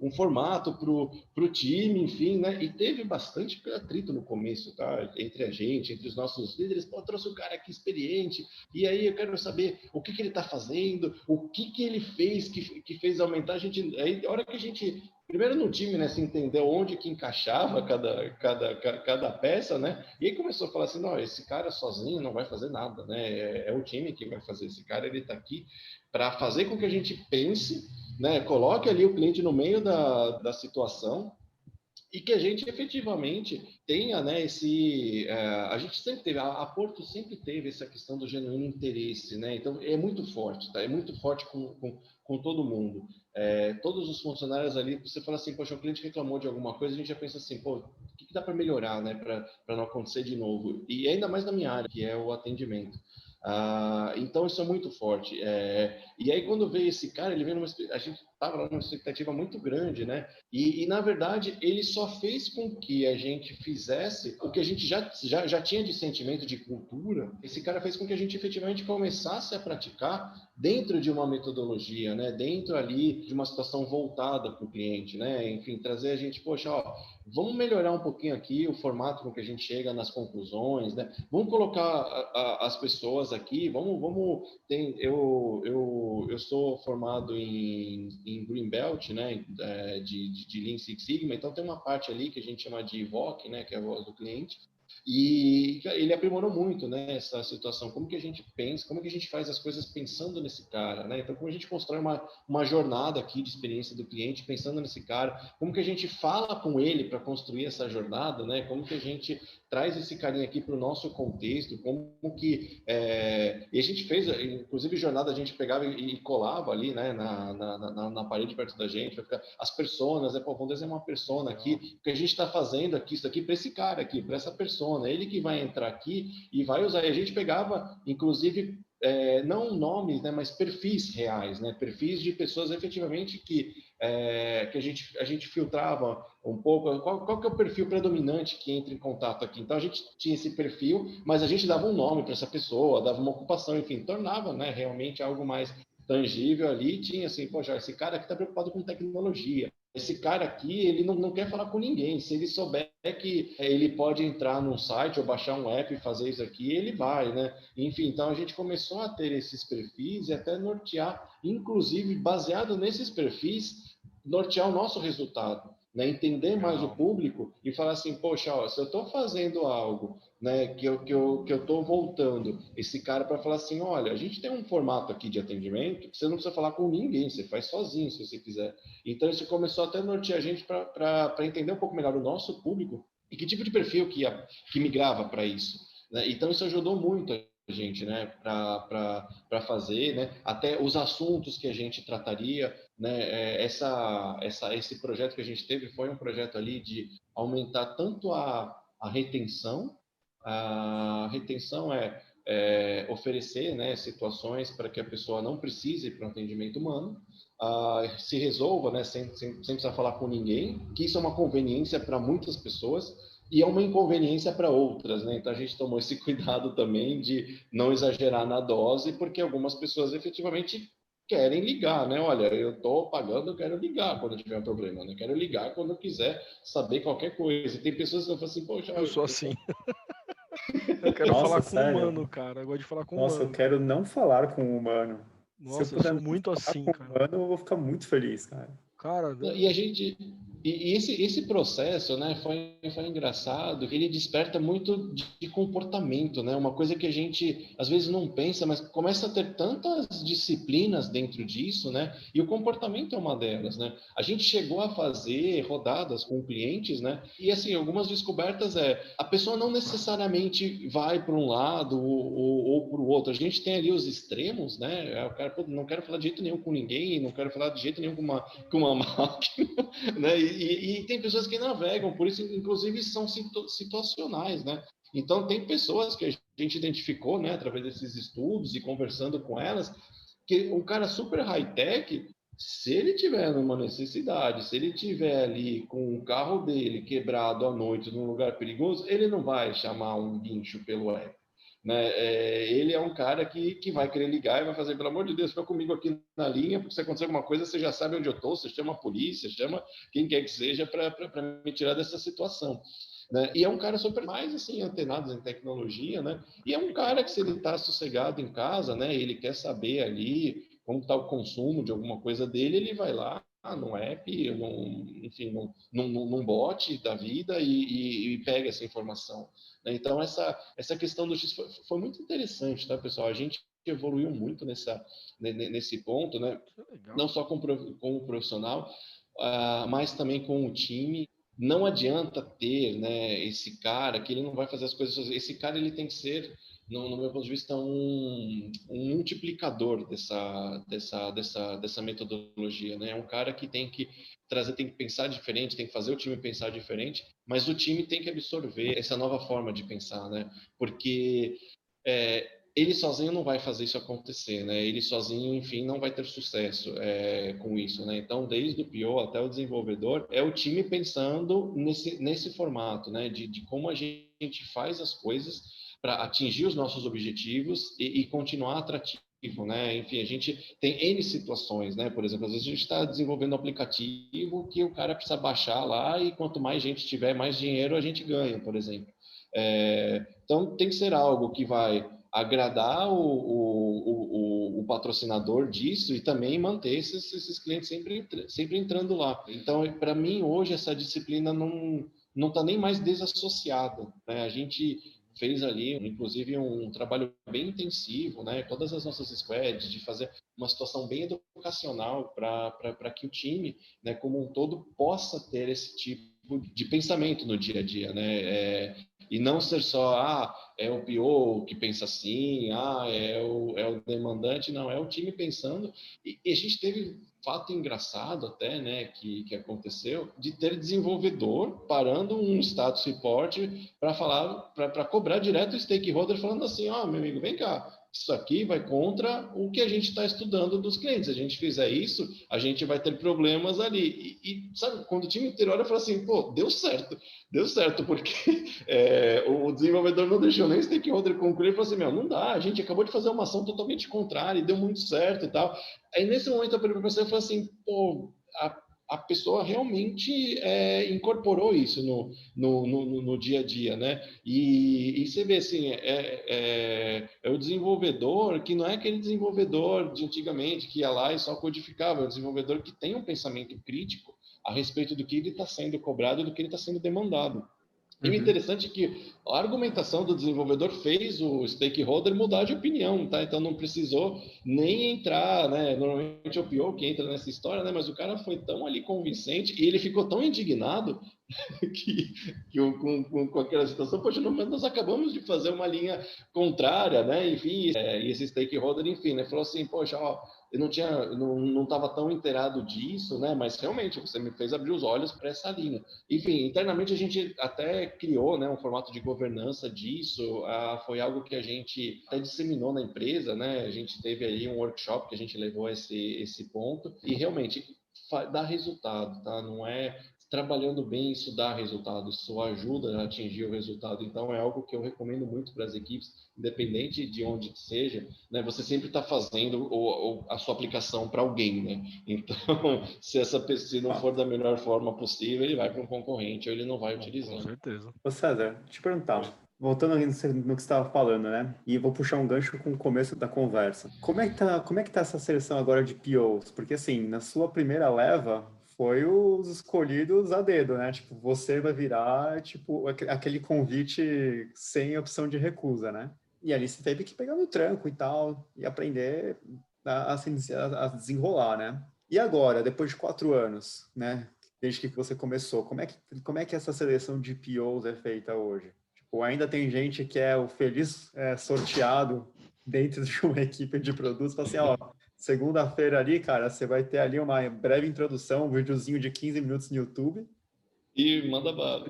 um formato para o time, enfim, né? E teve bastante atrito no começo, tá? Entre a gente, entre os nossos líderes, pô, trouxe um cara aqui experiente, e aí eu quero saber o que ele está fazendo, o que ele fez que fez aumentar a gente. Aí, a hora que a gente primeiro no time, né, se entendeu onde que encaixava cada peça, né? E aí começou a falar assim, não, esse cara sozinho não vai fazer nada, né? É o time que vai fazer. Esse cara, ele está aqui para fazer com que a gente pense, né? Coloque ali o cliente no meio da situação e que a gente efetivamente tenha, né, a gente sempre teve, a Porto sempre teve essa questão do genuíno interesse, né? Então é muito forte, tá? É muito forte com todo mundo. Todos os funcionários ali, você fala assim, poxa, o cliente reclamou de alguma coisa, a gente já pensa assim, pô, o que dá para melhorar, né, para não acontecer de novo? E ainda mais na minha área, que é o atendimento. Então isso é muito forte. E aí quando veio esse cara, ele veio a gente estava lá numa expectativa muito grande, né? E na verdade ele só fez com que a gente fizesse o que a gente já tinha de sentimento de cultura. Esse cara fez com que a gente efetivamente começasse a praticar dentro de uma metodologia, né? Dentro ali de uma situação voltada para o cliente, né? Enfim, trazer a gente, poxa, ó, vamos melhorar um pouquinho aqui o formato com que a gente chega nas conclusões, né? Vamos colocar as pessoas aqui, eu sou formado em Greenbelt, né? De Lean Six Sigma, então tem uma parte ali que a gente chama de VOC, né? Que é a voz do cliente. E ele aprimorou muito, né, essa situação, como que a gente pensa, como que a gente faz as coisas pensando nesse cara, né? Então, como a gente constrói uma jornada aqui de experiência do cliente pensando nesse cara, como que a gente fala com ele para construir essa jornada, né? Como que a gente traz esse carinha aqui para o nosso contexto, como que... E a gente fez, inclusive, jornada a gente pegava e colava ali, né, na parede perto da gente, as personas, pô, vamos desenhar uma persona aqui, o que a gente está fazendo aqui, isso aqui para esse cara aqui, para essa persona, ele que vai entrar aqui e vai usar. E a gente pegava, inclusive, não nomes, né, mas perfis reais, né, perfis de pessoas efetivamente que a gente filtrava um pouco, qual que é o perfil predominante que entra em contato aqui. Então a gente tinha esse perfil, mas a gente dava um nome para essa pessoa, dava uma ocupação, enfim, tornava, né, realmente algo mais tangível ali. Tinha assim, poxa, esse cara aqui está preocupado com tecnologia. Esse cara aqui, ele não quer falar com ninguém. Se ele souber que ele pode entrar num site ou baixar um app e fazer isso aqui, ele vai, né? Enfim, então a gente começou a ter esses perfis e até nortear, inclusive baseado nesses perfis, nortear o nosso resultado, né? Entender mais o público e falar assim, poxa, ó, se eu estou fazendo algo, né, que eu estou voltando esse cara para falar assim, olha, a gente tem um formato aqui de atendimento que você não precisa falar com ninguém, você faz sozinho se você quiser. Então isso começou até a nortear a gente para entender um pouco melhor o nosso público e que tipo de perfil que migrava para isso, né? Então isso ajudou muito a gente, né, para fazer, né, até os assuntos que a gente trataria, né, esse projeto que a gente teve foi um projeto ali de aumentar tanto a retenção. A retenção oferecer, né, situações para que a pessoa não precise ir para um atendimento humano, se resolva, né, sem precisar falar com ninguém, que isso é uma conveniência para muitas pessoas e é uma inconveniência para outras, né? Então a gente tomou esse cuidado também de não exagerar na dose, porque algumas pessoas efetivamente querem ligar, né? Olha, eu estou pagando, eu quero ligar quando tiver um problema, né? Quero ligar quando eu quiser saber qualquer coisa. E tem pessoas que falam assim, poxa, eu sou assim. Eu quero Nossa, falar com um sério? humano, cara. Eu gosto de falar com um Nossa, eu humano. quero não falar com o humano. Se eu Nossa, eu puder sou não muito falar assim, com o cara. humano, eu vou ficar muito feliz, cara. Cara, E a gente e esse processo, né, foi engraçado. Ele desperta muito de comportamento, né? Uma coisa que a gente às vezes não pensa, mas começa a ter tantas disciplinas dentro disso, né? E o comportamento é uma delas, né? A gente chegou a fazer rodadas com clientes, né? E assim, algumas descobertas a pessoa não necessariamente vai para um lado ou para o outro. A gente tem ali os extremos, né? O cara, pô, não quero falar de jeito nenhum com ninguém, não quero falar de jeito nenhum com uma máquina, né? E tem pessoas que navegam, por isso, inclusive, são situacionais, né? Então, tem pessoas que a gente identificou, né, através desses estudos e conversando com elas, que um cara super high-tech, se ele tiver numa necessidade, se ele tiver ali com o carro dele quebrado à noite num lugar perigoso, ele não vai chamar um guincho pelo app. Né? Ele é um cara que vai querer ligar e vai fazer, pelo amor de Deus, fica comigo aqui na linha, porque se acontecer alguma coisa, você já sabe onde eu estou, você chama a polícia, chama quem quer que seja para me tirar dessa situação. Né? E é um cara super mais assim antenado em tecnologia, né? E é um cara que se ele está sossegado em casa, né? Ele quer saber ali como está o consumo de alguma coisa dele, ele vai lá no app, enfim, num bot da vida e pega essa informação. Né? Então essa questão do X foi muito interessante, tá, pessoal? A gente evoluiu muito nesse ponto, né? Não só com o profissional, mas também com o time. Não adianta ter, né, esse cara que ele não vai fazer as coisas sozinho. Esse cara ele tem que ser, no meu ponto de vista, um multiplicador dessa metodologia, né? É um cara que tem que trazer, tem que pensar diferente, tem que fazer o time pensar diferente, mas o time tem que absorver essa nova forma de pensar, né? Porque ele sozinho não vai fazer isso acontecer, né? Ele sozinho, enfim, não vai ter sucesso com isso, né? Então, desde o PO até o desenvolvedor, é o time pensando nesse formato, né? De como a gente faz as coisas para atingir os nossos objetivos e continuar atrativo, né? Enfim, a gente tem N situações, né? Por exemplo, às vezes a gente está desenvolvendo um aplicativo que o cara precisa baixar lá e quanto mais gente tiver, mais dinheiro a gente ganha, por exemplo. Então, tem que ser algo que vai agradar o patrocinador disso e também manter esses clientes sempre entrando lá. Então, para mim, hoje, essa disciplina não está nem mais desassociada, né? A gente fez ali, inclusive, um trabalho bem intensivo, né? Todas as nossas squads, de fazer uma situação bem educacional para que o time, né, como um todo, possa ter esse tipo de pensamento no dia a dia, né? E não ser só, é o PO que pensa assim, é o demandante, não, é o time pensando. E a gente teve fato engraçado até, né, que aconteceu, de ter desenvolvedor parando um status report para falar, para cobrar direto o stakeholder, falando assim, meu amigo, vem cá, isso aqui vai contra o que a gente está estudando dos clientes. Se a gente fizer isso, a gente vai ter problemas ali. Sabe, quando o time inteiro olha e fala assim, pô, deu certo, porque o desenvolvedor não deixou nem o stakeholder concluir, ele falou assim, não dá, a gente acabou de fazer uma ação totalmente contrária e deu muito certo e tal. Aí, nesse momento, eu falei para a pessoa, eu falei assim, pô, a pessoa realmente incorporou isso no dia a dia, né? E você vê, assim, é o desenvolvedor que não é aquele desenvolvedor de antigamente que ia lá e só codificava, é o desenvolvedor que tem um pensamento crítico a respeito do que ele está sendo cobrado e do que ele está sendo demandado. E o interessante é que a argumentação do desenvolvedor fez o stakeholder mudar de opinião, tá? Então não precisou nem entrar, né? Normalmente é o pior que entra nessa história, né? Mas o cara foi tão ali convincente e ele ficou tão indignado com aquela situação, poxa, nós acabamos de fazer uma linha contrária, né? Enfim, e esse stakeholder, enfim, né? Falou assim, poxa, eu não estava tão inteirado disso, né? Mas realmente você me fez abrir os olhos para essa linha. Enfim, internamente a gente até criou, né, um formato de governança disso. Foi algo que a gente até disseminou na empresa, né? A gente teve aí um workshop que a gente levou a esse ponto e realmente dá resultado, tá? Não é trabalhando bem, isso dá resultado, isso ajuda a atingir o resultado. Então, é algo que eu recomendo muito para as equipes, independente de onde seja, né? Você sempre está fazendo a sua aplicação para alguém, né? Então, se não for da melhor forma possível, ele vai para um concorrente ou ele não vai utilizar. Com certeza. Ô César, te perguntar, voltando no que você estava falando, né? E vou puxar um gancho com o começo da conversa. Como é que tá essa seleção agora de POs? Porque assim, na sua primeira leva foi os escolhidos a dedo, né? Tipo, você vai virar tipo aquele convite sem opção de recusa, né? E ali você teve que pegar no tranco e tal e aprender a desenrolar, né? E agora, depois de 4 anos, né? Desde que você começou, como é que essa seleção de POs é feita hoje? Tipo, ainda tem gente que é o feliz sorteado dentro de uma equipe de produtos, fala assim, ó, segunda-feira ali, cara, você vai ter ali uma breve introdução, um videozinho de 15 minutos no YouTube. E manda bala.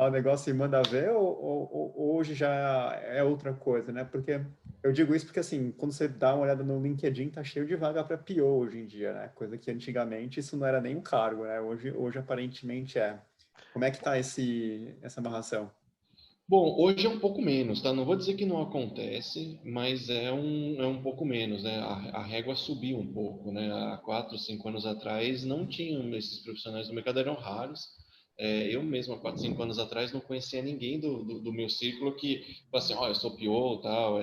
O negócio e manda ver, ou hoje já é outra coisa, né? Porque eu digo isso porque, assim, quando você dá uma olhada no LinkedIn, tá cheio de vaga para PO hoje em dia, né? Coisa que antigamente isso não era nem um cargo, né? Hoje aparentemente é. Como é que tá essa amarração? Bom, hoje é um pouco menos, tá? Não vou dizer que não acontece, mas é um pouco menos, né? A régua subiu um pouco, né? Há 4, 5 anos atrás não tinham esses profissionais no mercado, eram raros. Eu mesmo, há 4, 5 anos atrás, não conhecia ninguém do meu círculo que, assim, eu sou PO e tal.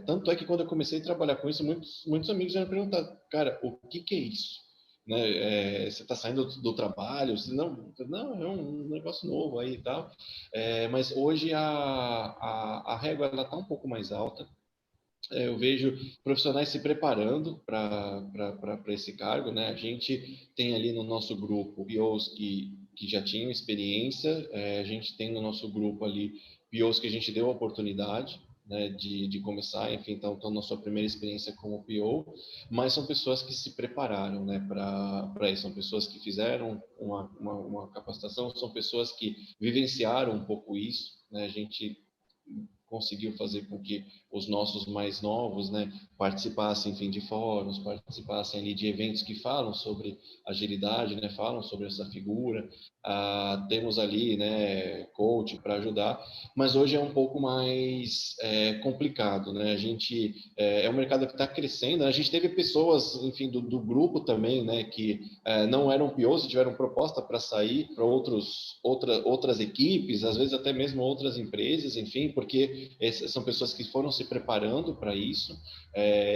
Tanto é que quando eu comecei a trabalhar com isso, muitos amigos já me perguntaram, cara, o que é isso? Né? Você está saindo do trabalho? Não, é um negócio novo aí e tal. Mas hoje a régua está um pouco mais alta. Eu vejo profissionais se preparando para esse cargo, né? A gente tem ali no nosso grupo POs que já tinham experiência, a gente tem no nosso grupo ali POs que a gente deu a oportunidade, né, de começar, enfim, então estão na sua primeira experiência como PO, mas são pessoas que se prepararam, né, para isso, são pessoas que fizeram uma capacitação, são pessoas que vivenciaram um pouco isso, né, a gente conseguiu fazer com que os nossos mais novos, né, participassem, enfim, de fóruns, participassem ali de eventos que falam sobre agilidade, né, falam sobre essa figura. Temos ali, né, coach para ajudar, mas hoje é um pouco mais complicado, né? A gente é um mercado que está crescendo. A gente teve pessoas, enfim, do grupo também, né, que não eram POs e tiveram proposta para sair para outras equipes, às vezes até mesmo outras empresas, enfim, porque são pessoas que foram se preparando para isso.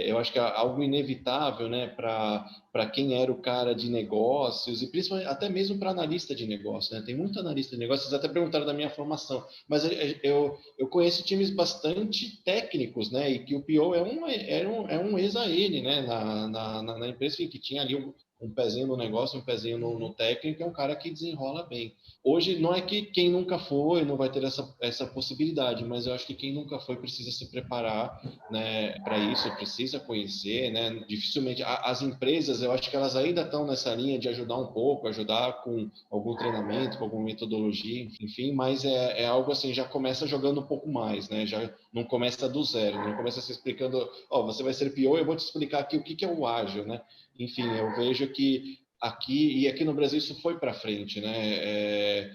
Eu acho que é algo inevitável, né, para quem era o cara de negócios e principalmente até mesmo para analista de negócios, né? Tem muito analista de negócios, até perguntaram da minha formação, mas eu conheço times bastante técnicos, né? E que o PO é um ex-AN, né? Na empresa que tinha ali um pezinho no negócio, um pezinho no técnico, é um cara que desenrola bem. Hoje, não é que quem nunca foi não vai ter essa possibilidade, mas eu acho que quem nunca foi precisa se preparar, né, para isso, precisa conhecer, né? Dificilmente, as empresas, eu acho que elas ainda estão nessa linha de ajudar um pouco, ajudar com algum treinamento, com alguma metodologia, enfim, mas é algo assim, já começa jogando um pouco mais, né? Já não começa do zero, não começa se explicando, você vai ser PO, eu vou te explicar aqui o que é o ágil, né? Enfim, eu vejo que aqui no Brasil isso foi para frente, né?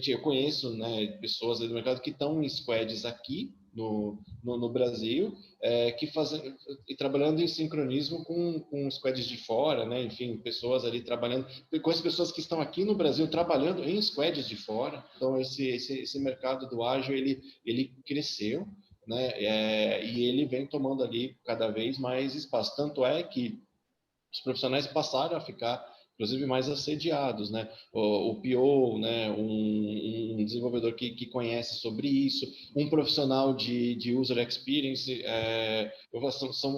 Eu conheço, né, pessoas do mercado que estão em squads aqui no Brasil, que fazem e trabalhando em sincronismo com squads de fora, né? Enfim, pessoas ali trabalhando, com as pessoas que estão aqui no Brasil trabalhando em squads de fora. Então esse mercado do ágil ele cresceu, né? E ele vem tomando ali cada vez mais espaço. Tanto é que os profissionais passaram a ficar, inclusive, mais assediados, né? O PO, né? Um desenvolvedor que conhece sobre isso, um profissional de user experience,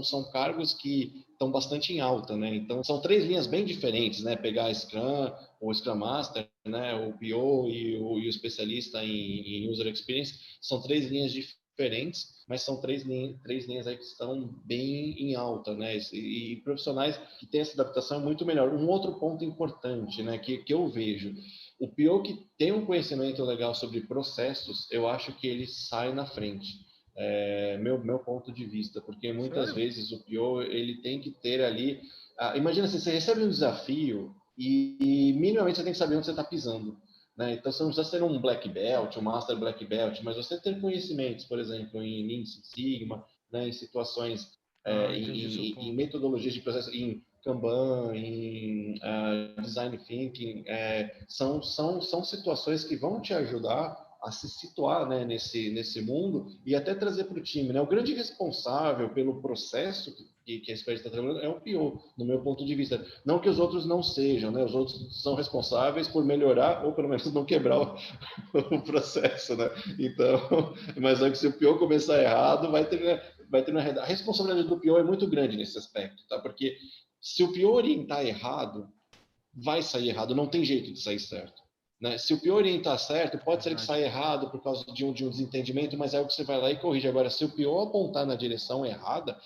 são cargos que estão bastante em alta, né? Então, são 3 linhas bem diferentes, né? Pegar Scrum, o Scrum Master, né? O PO e o especialista em user experience, são 3 linhas diferentes, mas são três linhas aí que estão bem em alta, né? E profissionais que têm essa adaptação muito melhor. Um outro ponto importante, né, que eu vejo, o PO que tem um conhecimento legal sobre processos, eu acho que ele sai na frente. Meu ponto de vista, porque muitas vezes o PO ele tem que ter ali. Imagina se você recebe um desafio e minimamente você tem que saber onde você está pisando. Né? Então, você não precisa ser um black belt, um master black belt, mas você ter conhecimentos, por exemplo, em Lean Six Sigma, né? Em situações, em metodologias de processo, em Kanban, em Design Thinking, são situações que vão te ajudar a se situar, né, nesse mundo e até trazer para o time, né? O grande responsável pelo processo que a Square está trabalhando é o PO, no meu ponto de vista. Não que os outros não sejam, né? Os outros são responsáveis por melhorar ou pelo menos não quebrar o processo, né? Então, mas é que se o PO começar errado, vai ter uma... A responsabilidade do PO é muito grande nesse aspecto, tá? Porque se o PO orientar errado, vai sair errado, não tem jeito de sair certo. Né? Se o PO orientar certo, pode ser que saia errado por causa de um desentendimento, mas é o que você vai lá e corrige. Agora, se o PO apontar na direção errada,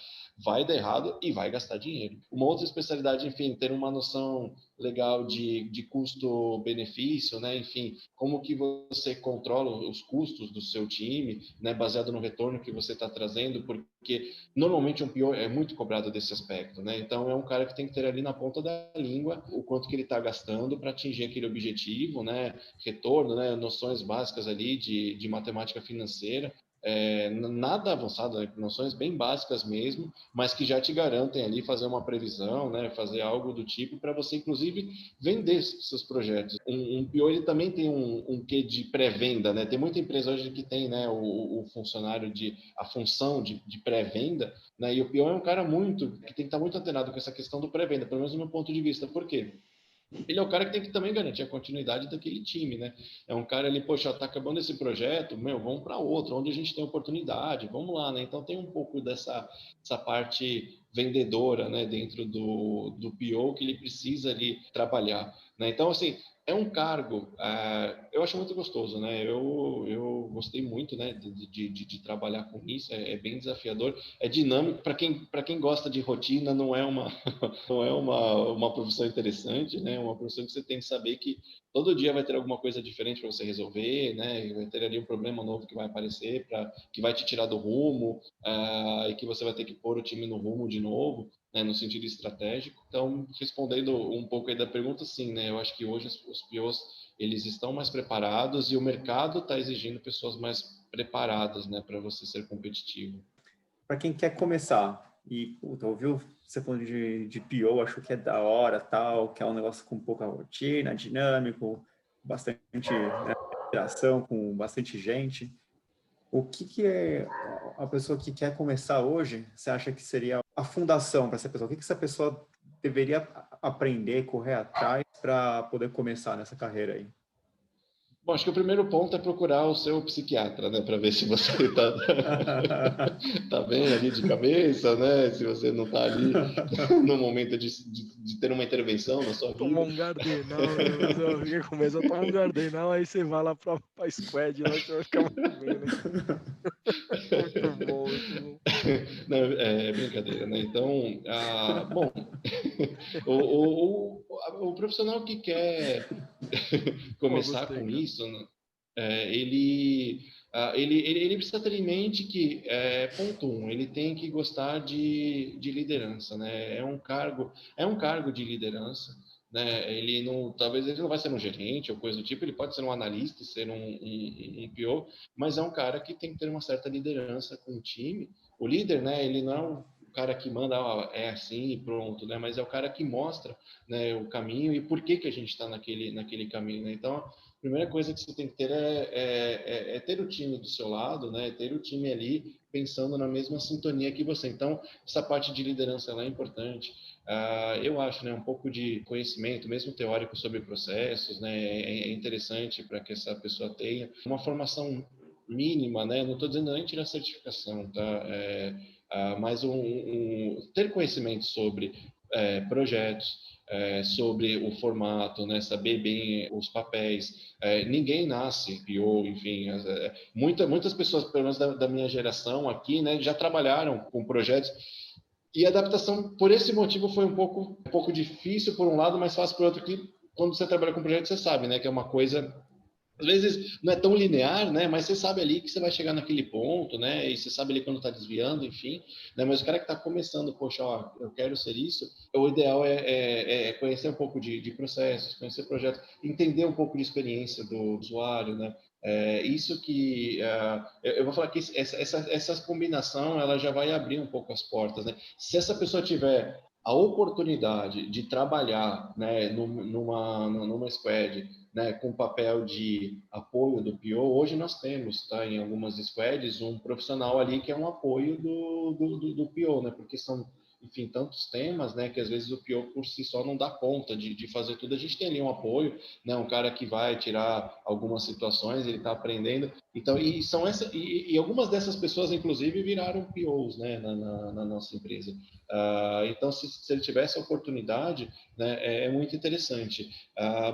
vai dar errado e vai gastar dinheiro. Uma outra especialidade, enfim, ter uma noção legal de custo-benefício, né? Enfim, como que você controla os custos do seu time, né? Baseado no retorno que você está trazendo, porque normalmente um PO é muito cobrado desse aspecto, né? Então é um cara que tem que ter ali na ponta da língua o quanto que ele está gastando para atingir aquele objetivo, né? Retorno, né? Noções básicas ali de matemática financeira. Nada avançado, né? Noções bem básicas mesmo, mas que já te garantem ali fazer uma previsão, né? Fazer algo do tipo para você, inclusive, vender seus projetos. Um PO ele também tem um quê de pré-venda, né? Tem muita empresa hoje que tem, né, o funcionário a função de pré-venda, né? E o PO é um cara que tem que estar muito antenado com essa questão do pré-venda, pelo menos do meu ponto de vista. Por quê? Ele é o cara que tem que também garantir a continuidade daquele time, né? É um cara ali, poxa, tá acabando esse projeto, vamos para outro, onde a gente tem oportunidade, vamos lá, né? Então tem um pouco dessa parte vendedora, né, dentro do PO que ele precisa ali trabalhar, né? Então, assim, É um cargo, eu acho muito gostoso, né? Eu gostei muito, né, de trabalhar com isso, é bem desafiador, é dinâmico. Para quem gosta de rotina, não é uma, não é uma profissão interessante, né? É uma profissão que você tem que saber que todo dia vai ter alguma coisa diferente para você resolver, né? E vai ter ali um problema novo que vai aparecer, que vai te tirar do rumo, e que você vai ter que pôr o time no rumo de novo, né, no sentido estratégico. Então, respondendo um pouco aí da pergunta, sim, né, eu acho que hoje os POs, eles estão mais preparados e o mercado está exigindo pessoas mais preparadas, né, para você ser competitivo. Para quem quer começar e ouviu você falando de PO, achou que é da hora, tal, que é um negócio com pouca rotina, dinâmico, bastante, né, interação com bastante gente. O que é a pessoa que quer começar hoje, você acha que seria a fundação para essa pessoa? O que essa pessoa deveria aprender, correr atrás para poder começar nessa carreira aí? Bom, acho que o primeiro ponto é procurar o seu psiquiatra, né, para ver se você está tá bem ali de cabeça, né, se você não está ali no momento de ter uma intervenção na sua Tomar vida. um Gardenal, né? Você começa a tomar um Gardenal, aí você vai lá pra Squad, lá que você vai ficar muito bem, né? Muito bom, muito bom. Não, é brincadeira, né? Então, bom, o profissional que quer Pô, começar gostei, com cara. isso, né, ele precisa ter em mente que, ponto um, ele tem que gostar de liderança, né? É um cargo de liderança, né? Ele não, talvez ele não vai ser um gerente ou coisa do tipo, ele pode ser um analista, ser um PO, mas é um cara que tem que ter uma certa liderança com o time. O líder, né? Ele não é o cara que manda, é assim e pronto, né? Mas é o cara que mostra, né, o caminho e por que que a gente está naquele caminho, né? Então, a primeira coisa que você tem que ter é ter o time do seu lado, né? Ter o time ali pensando na mesma sintonia que você. Então, essa parte de liderança ela é importante. Eu acho, né, um pouco de conhecimento, mesmo teórico, sobre processos, né? É interessante para que essa pessoa tenha uma formação mínima, né? Não estou dizendo nem tirar certificação, tá? Mas ter conhecimento sobre projetos, sobre o formato, né? Saber bem os papéis. Ninguém nasce PO, enfim. Muitas pessoas, pelo menos da minha geração aqui, né, já trabalharam com projetos e a adaptação, por esse motivo, foi um pouco difícil por um lado, mas fácil por outro, que quando você trabalha com projeto, você sabe, né, que é uma coisa às vezes não é tão linear, né? Mas você sabe ali que você vai chegar naquele ponto, né? E você sabe ali quando está desviando, enfim. Né? Mas o cara que está começando, poxa, ó, eu quero ser isso, o ideal é conhecer um pouco de processos, conhecer projetos, entender um pouco de experiência do usuário, né? Isso que eu vou falar que essa combinação ela já vai abrir um pouco as portas, né? Se essa pessoa tiver a oportunidade de trabalhar, né, numa squad, né, com papel de apoio do PO, hoje nós temos, tá, em algumas squads, um profissional ali que é um apoio do PO, né, porque são, enfim, tantos temas, né, que às vezes o PO por si só não dá conta de fazer tudo. A gente tem ali um apoio, né, um cara que vai tirar algumas situações, ele está aprendendo. Então, e algumas dessas pessoas, inclusive, viraram POs, né, na nossa empresa. Então, se ele tivesse a oportunidade, né, é muito interessante.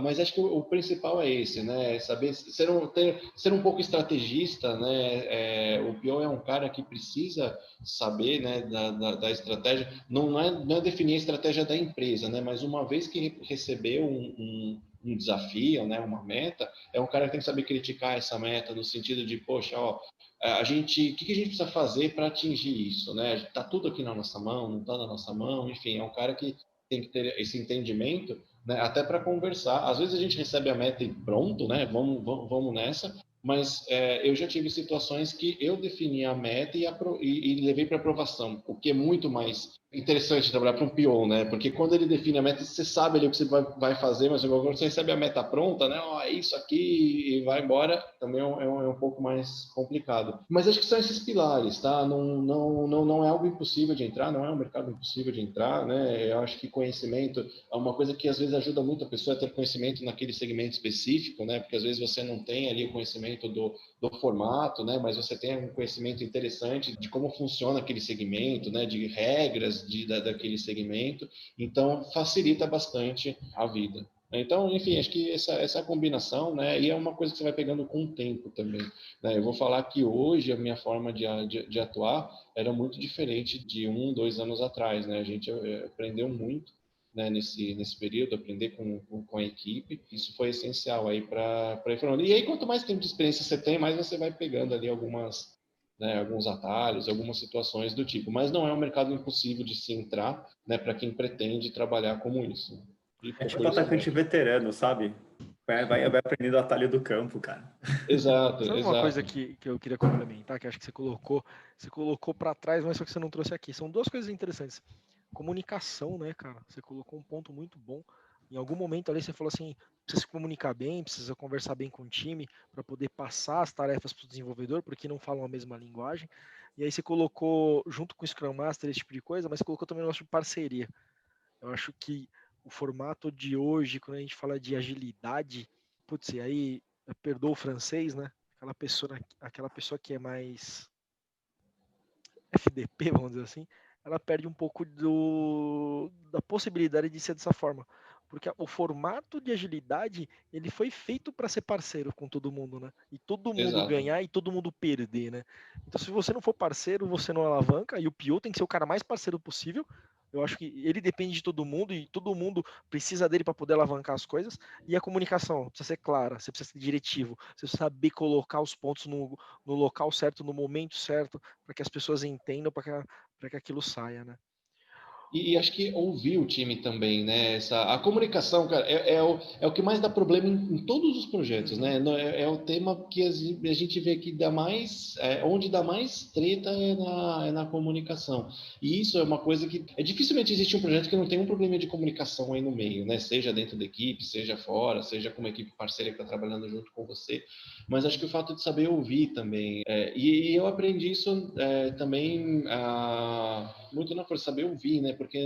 Mas acho que o principal é esse, né? Saber ser um pouco estrategista, né? O PO é um cara que precisa saber, né, da estratégia. Não é definir a estratégia da empresa, né? Mas uma vez que recebeu um desafio, né, uma meta, é um cara que tem que saber criticar essa meta no sentido de, poxa, ó, o que a gente precisa fazer para atingir isso, né? Está tudo aqui na nossa mão, não está na nossa mão, enfim, é um cara que tem que ter esse entendimento, né, até para conversar. Às vezes a gente recebe a meta e pronto, né? Vamos nessa. Mas eu já tive situações que eu defini a meta e levei para aprovação, o que é muito mais interessante trabalhar para um PO, né? Porque quando ele define a meta, você sabe ali o que você vai fazer, mas quando você recebe a meta pronta, né? Ó, é isso aqui e vai embora, também é um pouco mais complicado. Mas acho que são esses pilares, tá? Não é algo impossível de entrar, não é um mercado impossível de entrar, né? Eu acho que conhecimento é uma coisa que às vezes ajuda muito a pessoa a ter conhecimento naquele segmento específico, né? Porque às vezes você não tem ali o conhecimento do formato, né? Mas você tem um conhecimento interessante de como funciona aquele segmento, né? De regras daquele segmento. Então, facilita bastante a vida. Então, enfim, acho que essa combinação, né, e é uma coisa que você vai pegando com o tempo também, né? Eu vou falar que hoje a minha forma de atuar era muito diferente de 2 anos atrás, né? A gente aprendeu muito, né, nesse período, aprender com a equipe. Isso foi essencial aí para ir falando. E aí, quanto mais tempo de experiência você tem, mais você vai pegando ali alguns atalhos, algumas situações do tipo. Mas não é um mercado impossível de se entrar, né, para quem pretende trabalhar como isso. E É tipo por isso atacante mesmo. veterano, sabe? Vai aprendendo o atalho do campo, cara. Exato, Sabe uma coisa exato. que eu queria complementar, que acho que você colocou para trás, mas só que você não trouxe aqui. São duas coisas interessantes. Comunicação, né, cara? Você colocou um ponto muito bom. Em algum momento ali você falou assim, precisa se comunicar bem, precisa conversar bem com o time para poder passar as tarefas para o desenvolvedor, porque não falam a mesma linguagem. E aí você colocou, junto com o Scrum Master, esse tipo de coisa, mas você colocou também o negócio de parceria. Eu acho que o formato de hoje, quando a gente fala de agilidade, putz, e aí, perdoa o francês, né? Aquela pessoa que é mais FDP, vamos dizer assim, ela perde um pouco da possibilidade de ser dessa forma. Porque o formato de agilidade, ele foi feito para ser parceiro com todo mundo, né? E todo mundo Exato. ganhar e todo mundo perder, né? Então, se você não for parceiro, você não alavanca, e o PO tem que ser o cara mais parceiro possível. Eu acho que ele depende de todo mundo e todo mundo precisa dele para poder alavancar as coisas. E a comunicação precisa ser clara, você precisa ser diretivo, você precisa saber colocar os pontos no local certo, no momento certo, para que as pessoas entendam, para que aquilo saia, né? E acho que ouvir o time também, né? A comunicação, cara, é o que mais dá problema em todos os projetos, Uhum. né? É o tema que a gente vê que dá mais, onde dá mais treta é na comunicação. E isso é uma coisa que dificilmente existe um projeto que não tem um problema de comunicação aí no meio, né? Seja dentro da equipe, seja fora, seja com uma equipe parceira que está trabalhando junto com você. Mas acho que o fato de saber ouvir também. E eu aprendi isso também muito na força, saber ouvir, né? Porque,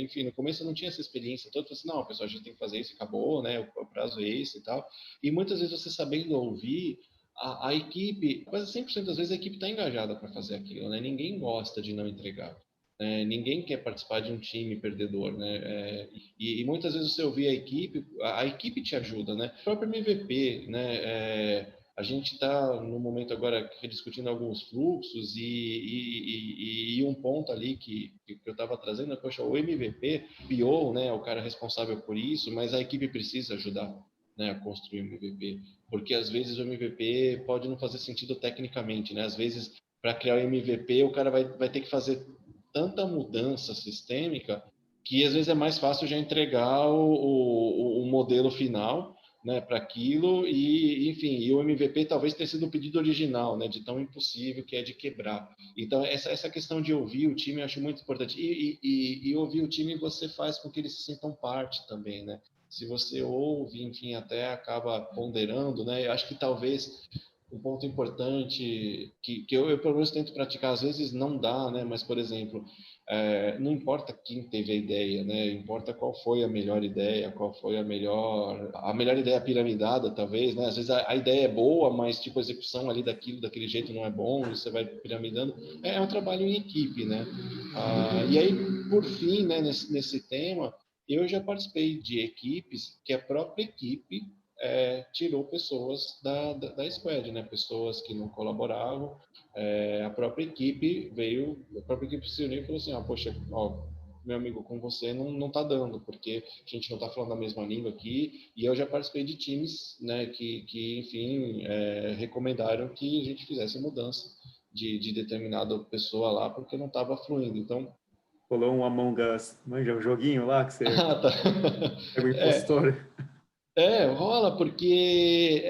enfim, no começo eu não tinha essa experiência toda. Eu falei assim, não, pessoal, a gente tem que fazer isso e acabou, né? O prazo é esse e tal. E muitas vezes você sabendo ouvir, a equipe, quase 100% das vezes a equipe está engajada para fazer aquilo, né? Ninguém gosta de não entregar. Ninguém quer participar de um time perdedor, né? E muitas vezes você ouvir a equipe te ajuda, né? O próprio MVP, né? A gente está no momento agora discutindo alguns fluxos e um ponto ali que eu estava trazendo é, poxa, o MVP, PO, né, o cara responsável por isso, mas a equipe precisa ajudar, né, a construir o MVP, porque às vezes o MVP pode não fazer sentido tecnicamente, né? Às vezes para criar o MVP o cara vai ter que fazer tanta mudança sistêmica que às vezes é mais fácil já entregar o modelo final, né, para aquilo e, enfim, e o MVP talvez tenha sido o pedido original, né, de tão impossível que é de quebrar. Então, essa questão de ouvir o time eu acho muito importante. E ouvir o time você faz com que eles se sintam parte também, né? Se você ouve, enfim, até acaba ponderando, né? Eu acho que talvez um ponto importante que eu pelo menos tento praticar, às vezes não dá, né? Mas, por exemplo, não importa quem teve a ideia, né? Importa qual foi a melhor ideia, qual foi a melhor ideia piramidada, talvez, né? Às vezes a ideia é boa, mas tipo a execução ali daquele jeito não é bom, e você vai piramidando. É um trabalho em equipe, né? E aí, por fim, né? Nesse tema, eu já participei de equipes que a própria equipe tirou pessoas da squad, né? Pessoas que não colaboravam. A própria equipe se uniu e falou assim, poxa, ó, meu amigo, com você não tá dando, porque a gente não tá falando a mesma língua aqui, e eu já participei de times, né, que enfim, recomendaram que a gente fizesse mudança de determinada pessoa lá, porque não estava fluindo, então... Rolou um Among Us, manja, um joguinho lá que você Ah, tá. pega o É, impostor. rola porque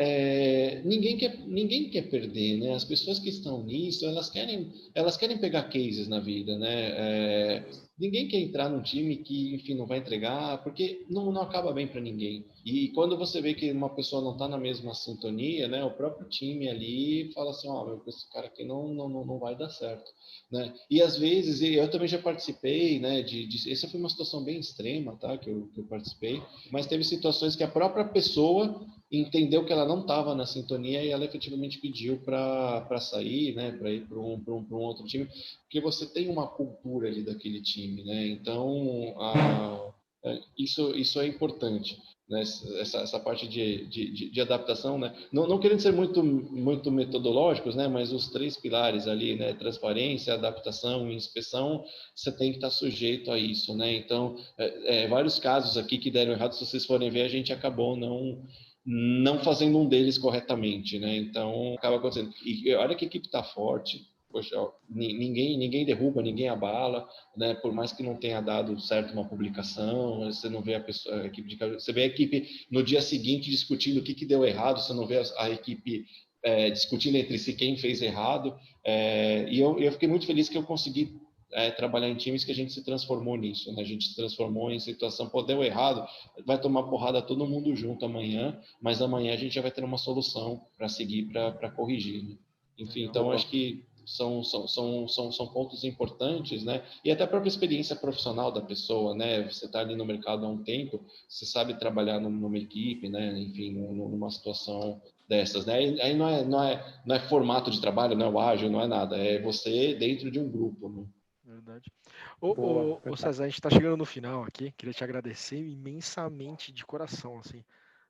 ninguém quer perder, né? As pessoas que estão nisso, elas querem pegar cases na vida, né? Ninguém quer entrar num time que, enfim, não vai entregar, porque não acaba bem para ninguém. E quando você vê que uma pessoa não está na mesma sintonia, né? O próprio time ali fala assim, esse cara aqui não vai dar certo, né? E às vezes, eu também já participei, né? Essa foi uma situação bem extrema, tá? Que eu participei, mas teve situações que a própria pessoa entendeu que ela não estava na sintonia e ela efetivamente pediu para sair, né, para ir para um outro time, porque você tem uma cultura ali daquele time, né? Então, isso é importante, né, essa parte de adaptação, né? Não querendo ser muito metodológicos, né? Mas os 3 pilares ali, né? Transparência, adaptação e inspeção, você tem que estar sujeito a isso, né? Então, vários casos aqui que deram errado, se vocês forem ver, a gente acabou não fazendo um deles corretamente, né? Então, acaba acontecendo. E olha que a equipe está forte. Poxa, ninguém derruba, ninguém abala, né? Por mais que não tenha dado certo uma publicação, você não vê a equipe você vê a equipe no dia seguinte discutindo o que deu errado, você não vê a equipe discutindo entre si quem fez errado. E eu fiquei muito feliz que eu consegui trabalhar em times que a gente se transformou nisso, né? A gente se transformou em situação, pô, deu errado, vai tomar porrada todo mundo junto amanhã, mas amanhã a gente já vai ter uma solução para seguir, para corrigir, né? Enfim, então acho que são pontos importantes, né? E até a própria experiência profissional da pessoa, né? Você está ali no mercado há um tempo, você sabe trabalhar numa equipe, né? Enfim, numa situação dessas, né? Aí não é formato de trabalho, não é o ágil, não é nada, é você dentro de um grupo, né? Verdade. Boa, Ô César, a gente está chegando no final aqui. Queria te agradecer imensamente de coração, assim,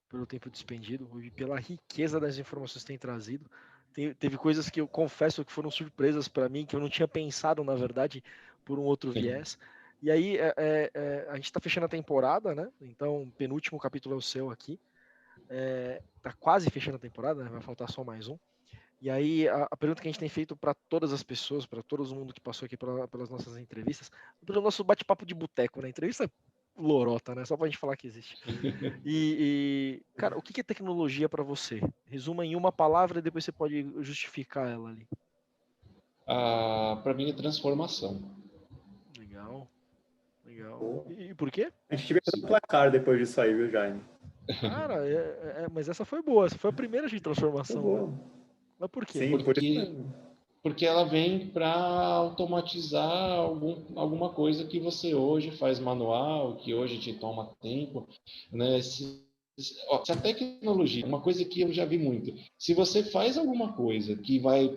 pelo tempo despendido e pela riqueza das informações que tem trazido. Teve coisas que eu confesso que foram surpresas para mim, que eu não tinha pensado, na verdade, por um outro viés. E aí, a gente está fechando a temporada, né? Então, o penúltimo capítulo é o seu aqui. Tá quase fechando a temporada, né? Vai faltar só mais um. E aí, a pergunta que a gente tem feito para todas as pessoas, para todo mundo que passou aqui pelas nossas entrevistas, pelo nosso bate-papo de boteco, né? Entrevista lorota, né? Só pra gente falar que existe. Cara, o que é tecnologia para você? Resuma em uma palavra e depois você pode justificar ela ali. Para mim é transformação. Legal, legal. boa. E por quê? A gente devia fazer um placar depois disso aí, viu, Jaime? Cara, mas essa foi boa. Essa foi a primeira de Foi transformação, né? boa. Mas por quê? Sim, por isso Porque, mesmo. porque ela vem para automatizar alguma coisa que você hoje faz manual, que hoje te toma tempo, né? Se a tecnologia, uma coisa que eu já vi muito, se você faz alguma coisa que vai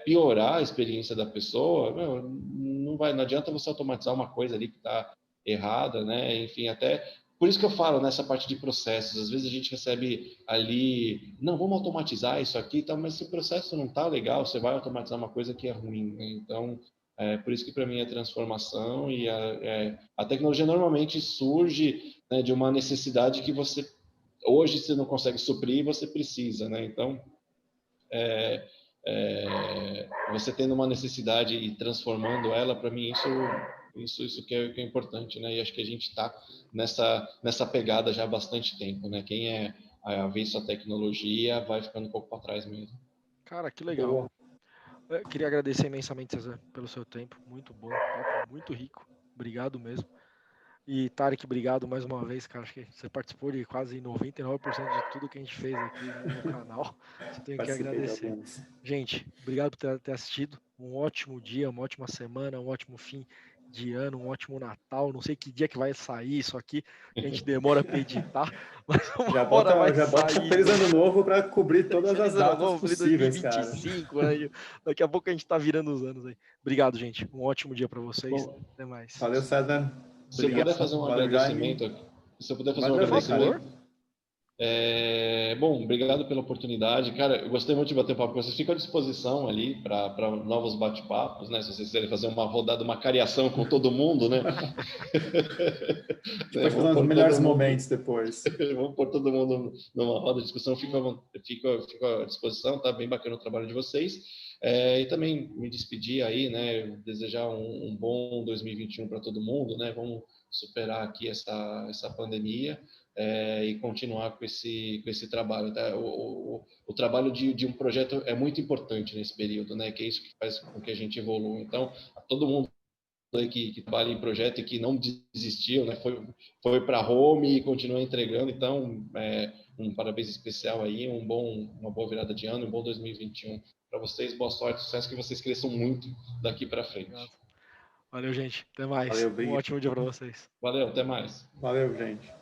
piorar a experiência da pessoa, não adianta você automatizar uma coisa ali que está errada, né? Enfim, até por isso que eu falo nessa parte de processos. Às vezes a gente recebe ali, não, vamos automatizar isso aqui, tá, mas se o processo não está legal, você vai automatizar uma coisa que é ruim, né? Então, por isso que para mim é transformação e a tecnologia normalmente surge, né, de uma necessidade que hoje você não consegue suprir e você precisa, né? Então, você tendo uma necessidade e transformando ela, para mim isso que é importante, né? E acho que a gente está nessa pegada já há bastante tempo, né? Quem é avesso à tecnologia vai ficando um pouco para trás mesmo. Cara, que legal. Boa. Eu queria agradecer imensamente, César, pelo seu tempo. Muito bom, papo muito rico. Obrigado mesmo. E Tarek, obrigado mais uma vez, cara. Acho que você participou de quase 99% de tudo que a gente fez aqui no canal. Só tenho que Participei de agradecer. alguns. Gente, obrigado por ter assistido. Um ótimo dia, uma ótima semana, um ótimo fim de ano, um ótimo Natal. Não sei que dia que vai sair isso aqui, que a gente demora para editar, mas Já uma hora vai bota sair Feliz isso Ano aqui. Novo para cobrir todas as Feliz ano datas novo, feliz possíveis, cara. 2025, né? Daqui a pouco a gente tá virando os anos aí. Obrigado, gente. Um ótimo dia para vocês. Bom, Até mais. Valeu, César. se eu puder fazer Obrigado. um Valeu, Jaime. agradecimento, se eu puder fazer um Manda Por ver, cara. favor. agradecimento. Bom, obrigado pela oportunidade. Cara, eu gostei muito de bater papo com vocês. Fico à disposição ali para novos bate-papos, né? Se vocês quiserem fazer uma rodada, uma cariação com todo mundo, né? A gente pode fazer uns melhores momentos depois. Vamos pôr todo mundo numa roda de discussão. Fico à disposição, tá bem bacana o trabalho de vocês. E também me despedir aí, né? Desejar um bom 2021 para todo mundo, né? Vamos superar aqui essa pandemia. E continuar com esse trabalho. Tá? O trabalho de um projeto é muito importante nesse período, né? Que é isso que faz com que a gente evolua. Então, a todo mundo aí que trabalha em projeto e que não desistiu, né? Foi para home e continua entregando. Então, um parabéns especial aí, uma boa virada de ano, um bom 2021 para vocês. Boa sorte, sucesso, que vocês cresçam muito daqui para frente. Obrigado. Valeu, gente. Até mais. Valeu, Um obrigado. ótimo dia para vocês. Valeu, até mais. Valeu, gente.